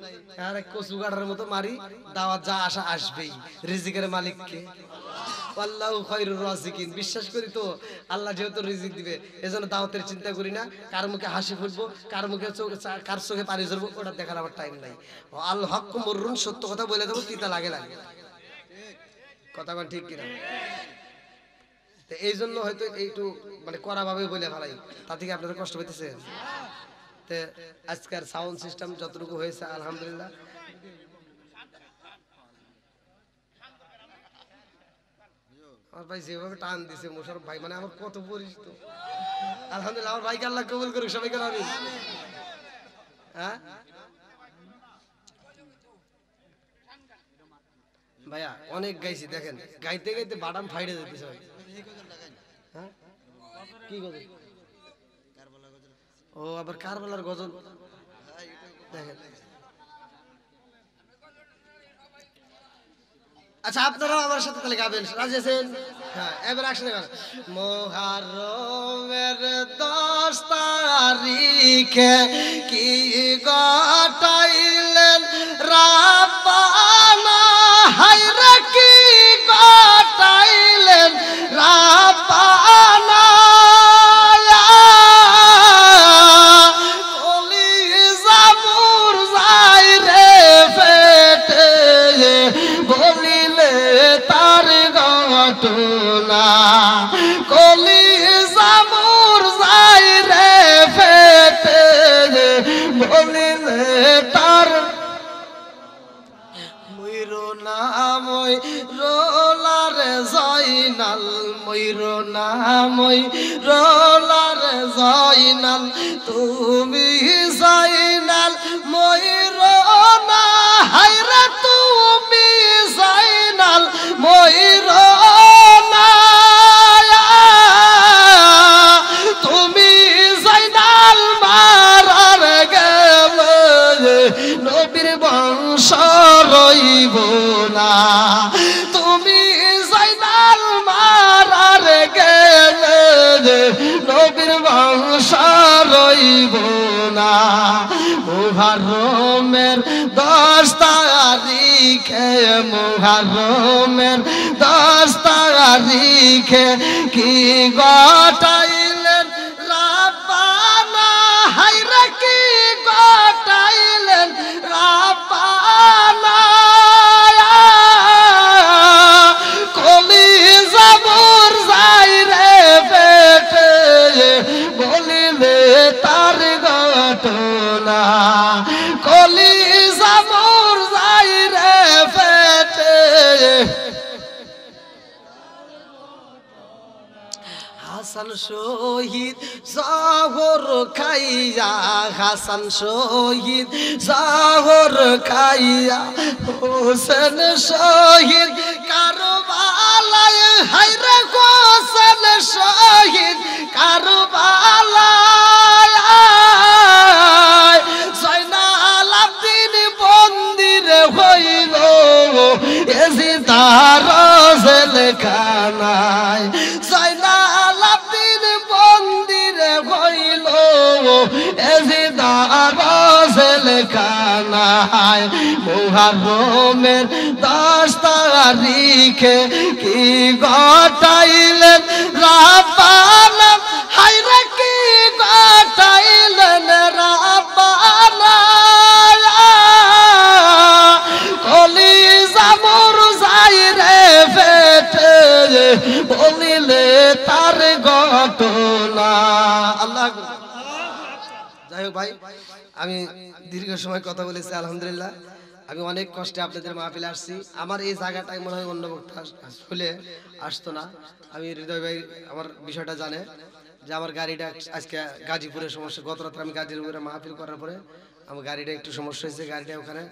আর কচু কাটার মতো মারি, দাওয়াত যা আসা আসবেই। রিজিকের মালিককে আল্লাহু খায়রুর রাজিকিন, বিশ্বাস করি তো আল্লাহ যেহেতু রিজিক দিবে, এজন্য দাওয়াতের চিন্তা করি না। কার মুখে হাসি ফুটবো, কার মুখে কার চোখে পানি ঝরবো, ওটা দেখার আমার টাইম নাই। আল হক মুররুন, সত্য কথা বলে দেবো, তিতা লাগে লাগে। কথা বল ঠিক কিনা? তো এই জন্য হয়তো এইটু মানে কড়া ভাবে বলে ফেলাই, তা থেকে আপনাদের কষ্ট পেতেছে। তো আজকের সাউন্ড সিস্টেম যতটুকু হয়েছে আলহামদুলিল্লাহ। আমার ভাই যেভাবে টান দিছে মোশারফ ভাই, মানে আমার কত পরিচিত। আলহামদুলিল্লাহ, আমার ভাইকে আল্লাহ কবুল করুক, সবাইকে আমিন। হ্যাঁ ভাইয়া অনেক গাইছি, দেখেন গাইতে গাইতে বাদাম ফাইড়ে যেতে সবাই। হ্যাঁ কি গজল? ও আবার কারবালার গজল দেখেন। আচ্ছা আপনারাও আমার সাথে তাহলে গাবেন, রাজি আছেন? হ্যাঁ এবার একসাথে গান। মুহররমের 10 তারিখে কি গটাইলেন রাব্বানা, হায়রে কি গটাইলেন রাব্বানা। কলি জামুর যাই রে ফেটে, বলিলে তার ময়ূর নামই রোলারে জয়নাল, ময়ূর নামই রোলারে জয়নাল, তুমি জয়নাল ময়ূর না, হায়রে তুমি জয়নাল ময়ূর না, তুমি জয়নাল মারার গেলে নবীর বংশ রইব না, তুমি জয়নাল মারার গেলে নবীর বংশ রইব না। মুহররমের 10 তারিখে, মুহররমের 10 তারিখে কি গটাইলেন রাব্বানা, হায়রে কি গটাইলেন রাব্বানা। কলি জামুর যাই রে পেটে, বলিলে তার ঘটনা, কলি জামুর যাই রে পেটে। হাসান শহীদ জহর খাইয়া, হাসান শহীদ জহর খাইয়া, হোসেন শহীদ কারবালায়, হায়রে হোসেন শহীদ কারবালায়। জয়নাল আব্দিন বন্দির হইল, এজি তার জেলখানায়, জয়নাল আব্দিন বন্দির হইল, এজি তার জেলখানায়। মুহররমের 10 তারিখে কি গটাইলেন রাব্বানা, হায়রে কি গটাইলেন রাব্বানা। কলি জামুর যাই রে ফেটে, বলিলে তার ঘটনা। আল্লাহ। যাই হোক ভাই, আমি দীর্ঘ সময় কথা বলেছি আলহামদুলিল্লাহ। আমি অনেক কষ্টে আপনাদের মাহফিলে আসছি। আমার এই জায়গাটাই মনে হয় অন্য বক্তা হলে আসতো না। আমি হৃদয় ভাই আমার বিষয়টা জানে যে আমার গাড়িটা আজকে গাজীপুরের সমস্যা। গত রাত্রে আমি গাজীপুরে মাহফিল করার পরে আমার গাড়িটা একটু সমস্যা হয়েছে। গাড়িটা ওখানে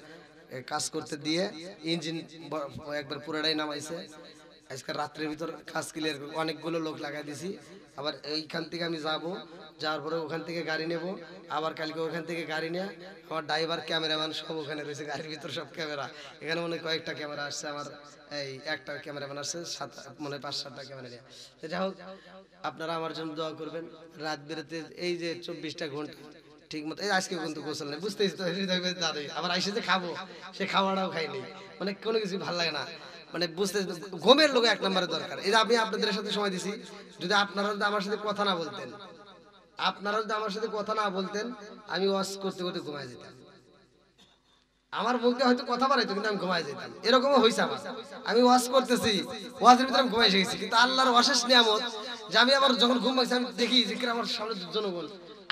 কাজ করতে দিয়ে ইঞ্জিন একবার পুরোটাই নামাইছে। আজকে রাত্রের ভিতর কাজ ক্লিয়ার অনেকগুলো লোক লাগাই দিছি। আবার এইখান থেকে আমি যাব, যাওয়ার পরে ওখান থেকে গাড়ি নেব, আবার কালকে ওখান থেকে গাড়ি নিয়ে আমার ড্রাইভার ক্যামেরাম্যান সব ওখানে রয়েছে। গাড়ির ভিতর সব ক্যামেরা, এখানে মনে কয়েকটা ক্যামেরা আসছে। আমার এই একটা ক্যামেরাম্যান আসছে, মনে 5-7টা ক্যামেরা নিয়ে। যাই হোক, আপনারা আমার জন্য দোয়া করবেন। রাত বেরোতে এই যে 24টা ঘন্টা ঠিক মতো, এই আজকে কিন্তু গোসল নেই, বুঝতেই তো দাঁড়াই। আবার আইসে যে খাবো, সে খাওয়াটাও খাইনি, মানে কোনো কিছু ভালো লাগে না। মানে বুঝতে ঘুমের লোক 1 নম্বরে দরকার। এই যে আমি আপনাদের সাথে সময় দিছি, যদি আপনারা যদি আমার সাথে কথা না বলতেন, আমি ওয়াজ করতে করতে ঘুমায় যেতাম। আমার মুখে হয়তো কথা বাড়াইতো, কিন্তু আমি ঘুমায় যেতাম। এরকমও হয়েছে আমার। আমি ওয়াজ করতেছি, ওয়াজের ভিতরে আমি ঘুমাই গেছি, কিন্তু আল্লাহর অশেষ নিয়ামত যে আমি আবার যখন ঘুমাইছি আমি দেখি যে আমার সামনে জনগণ,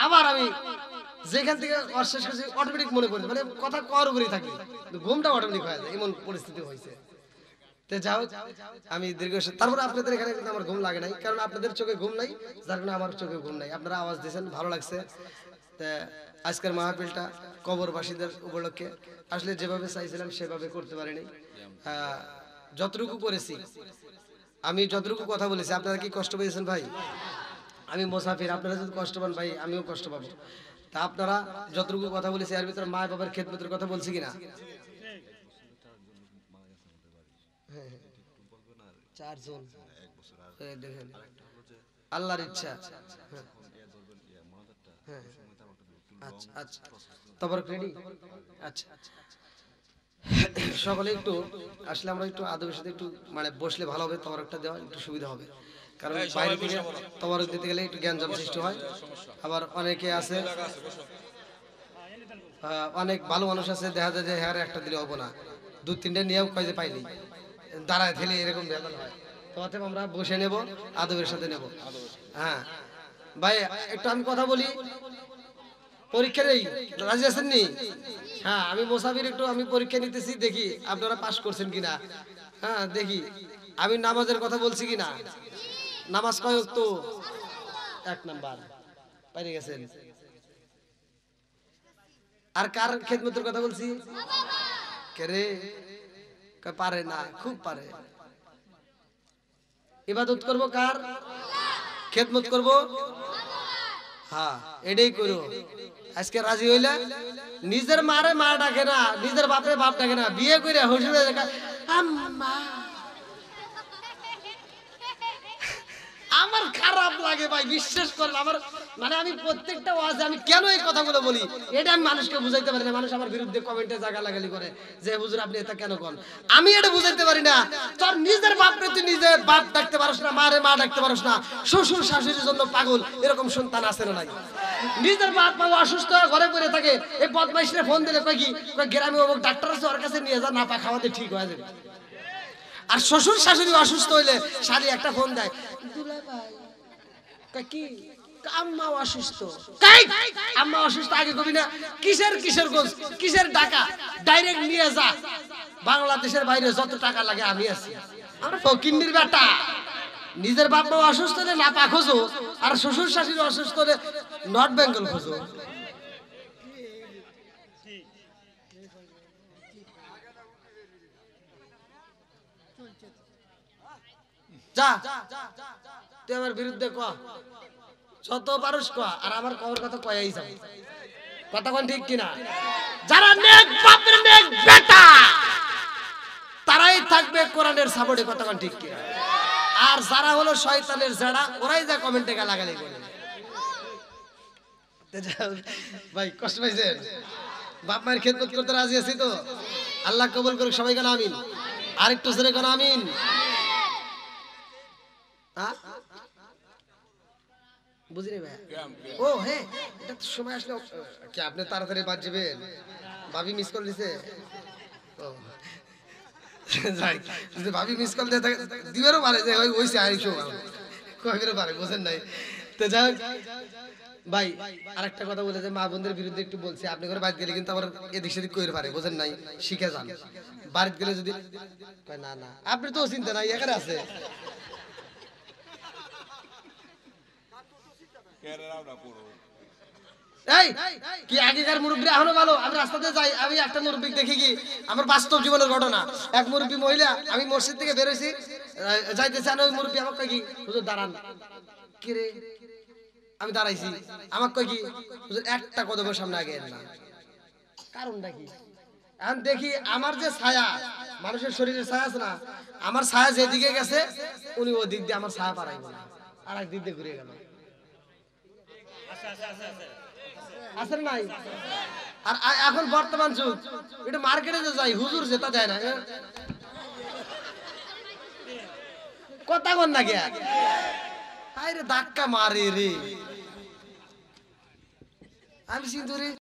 আবার আমি যেখান থেকে ওয়াজ শেষ করছি অটোমেটিক মনে পড়ছে, মানে কথা কর উপরেই থাকি, ঘুমটা অটোমেটিক হয়ে যায়, এমন পরিস্থিতি হয়েছে। যাও আমি দীর্ঘ, তারপরে আপনাদের এখানে কিন্তু আমার ঘুম লাগে নাই, কারণ আপনাদের চোখে ঘুম নাই, যার কারণে আমার চোখে ঘুম নাই। আপনারা আওয়াজ দিয়েছেন, ভালো লাগছে। তা আজকের মাহফিলটা কবরবাসীদের উপলক্ষে আসলে যেভাবে চাইছিলাম সেভাবে করতে পারিনি। যতটুকু করেছি, আমি যতটুকু কথা বলেছি, আপনারা কি কষ্ট পেয়েছেন ভাই? আমি মুসাফির, আপনারা যদি কষ্ট পান ভাই আমিও কষ্ট পাবো। তা আপনারা যতটুকু কথা বলেছি এর ভিতরে মা বাবার খেদমতের কথা বলছি কিনা? 4 জন দেখেন, আল্লাহর ইচ্ছা। আচ্ছা আচ্ছা, তবরক রেডি? আচ্ছা, সকলে একটু আসলে আমরা একটু আদবের সাথে একটু মানে বসলে ভালো হবে, তবরকটা দেওয়া একটু সুবিধা হবে। কারণ বাইরে থেকে তবরক দিতে গেলে একটু জ্ঞানজাম সৃষ্টি হয়। আবার অনেকে আছে, অনেক ভালো মানুষ আছে, দেখা যায় যে হ্যাঁ একটা দিলে হবো না, 2-3টা নিয়েও কয় যে পাইনি, দাঁড়ায় থেলে এরকম ব্যাপার হয়। তো অতএব আমরা বসে নেব, আদবের সাথে নেব। হ্যাঁ ভাই, একটু আমি কথা বলি, পরীক্ষা নেই, রাজি আছেন নি? হ্যাঁ, আমি মুসাফির, একটু আমি পরীক্ষা নিতেছি, দেখি আপনারা পাস করছেন কিনা। হ্যাঁ দেখি, আমি নামাজের কথা বলছি কিনা। নামাজ কয় ওয়াক্ত? 1 নাম্বার পাইরে গেছেন। আর কার খেদমতের কথা বলছি? কে রে? পারে না, খুব পারে। ইবাদত করব কার? খেদমত করব। হ্যাঁ, এটাই করো। আজকে রাজি হইলা, নিজের মারে মা ডাকে না, নিজের বাপরে বাপ ডাকে না, বিয়ে করে শ্বশুরে আম্মা। আমার খারাপ লাগে ভাই, বিশ্বাস করেন। আমার মানে আমি প্রত্যেকটা ওয়াজে আমি কেন এই কথাগুলো বলি, এটা আমি মানুষকে বুঝাইতে পারি না। মানুষ আমার বিরুদ্ধে কমেন্টে জাগালাগালি করে যে হুজুর আপনি এটা কেন করেন, আমি এটা বুঝাইতে পারি না। তোর নিজের বাপরে তুই নিজে বাপ ডাকতে পারস না, মারে মা ডাকতে পারস না, শ্বশুর শাশুড়ির জন্য পাগল, এরকম সন্তান আছে না নাই? নিজের বাপ মা অসুস্থ হয়ে ঘরে পড়ে থাকে, এই বদমাইশরে ফোন দিলে কয় কি, গ্রামে অমুক ডাক্তার আছে, ওর কাছে নিয়ে যা, না পা খাওয়াতে ঠিক হয়ে যাবে। আর শ্বশুর শাশুড়ি অসুস্থ হইলে শালি একটা ফোন দেয়, দুলা ভাই কি আম্মা অসুস্থ, আম্মা অসুস্থ, আগে কবি না কিসের গোস, কিসের টাকা, ডাইরেক্ট নিয়ে যা, বাংলাদেশের বাইরে যত টাকা লাগে আমি আছি। আমরা ফকিন্নির বেটা, নিজের বাপ মা অসুস্থ হলে নাপা খোঁজো, আর শ্বশুর শাশুড়ি অসুস্থ হলে নর্থ বেঙ্গল খোঁজো। যা তুই আমার বিরুদ্ধে ক, যত পারুস ক, আর আমার কবর কথা কয়াই যাবে, কথা কোন ঠিক কিনা? যারা নেক বাপের নেক বেটা তারাই থাকবে কোরআনের সাপোর্টে, কথা কোন ঠিক কিনা? আর যারা হলো শয়তানের জাড়া, ওরাই যা কমেন্টে গালাগালি করে। ভাই কষ্ট পাইছেন? বাপ মায়ের খেদমত করতে রাজি আছি তো? আল্লাহ কবুল করুক, সবাই কেন আমিন। আরেকটু জোরে কেন আমিন। বুঝলি ভাই? ও হ্যাঁ, এটা তো সময় আসলে কি আপনি তাড়াতাড়ি বাদ যাবেন? ভাবি মিস কল দিছে। ও যাই, যদি ভাবি মিস কল দিয়ে দিবেরও পারে যে ওইছে আইসো কইবেরও পারে, বুঝেন নাই? তো যাই ভাই আরেকটা কথা বলে যে মা বোনদের বিরুদ্ধে একটু বলছি, আপনি করে বাড়িতে গেলে কিন্তু আবার এদিক সেদিক কইরে পারে, বুঝেন নাই, শিখে যান। বাড়িতে গেলে যদি কয় না না আপনি তো চিন্তা নাই এখানে আছে। কেরালাটা পুরো এই কি আগেকার মুরব্বী এখনো ভালো। আমি রাস্তাতে যাই, আমি একটা মুরব্বী দেখি কি আমার বাস্তব জীবনের ঘটনা। এক মুরব্বী মহিলা, আমি মসজিদ থেকে বের হইছি, যাইতেছে, আর ওই মুরব্বী আমাকে কয় কি হুজুর দাঁড়ান। কি রে, আমি দাঁড়াইছি, আমাকে কয় কি হুজুর একটা কদমের সামনে আগে এলেন না। কারণটা কি? এখন দেখি আমার যে ছায়া, মানুষের শরীরের ছায়া আছে না, আমার ছায়া যেদিকে গেছে উনি ওই দিক দিয়ে আমার ছায়া পারাইব না, আর এক দিক দিয়ে ঘুরে গেল। আছে না নাই? আর এখন বর্তমান যুগ, এটা মার্কেটে যে যাই হুজুর যেটা দেয় না, কথা কন না কে আরে ধাক্কা মারে রে। আমি চিন্তা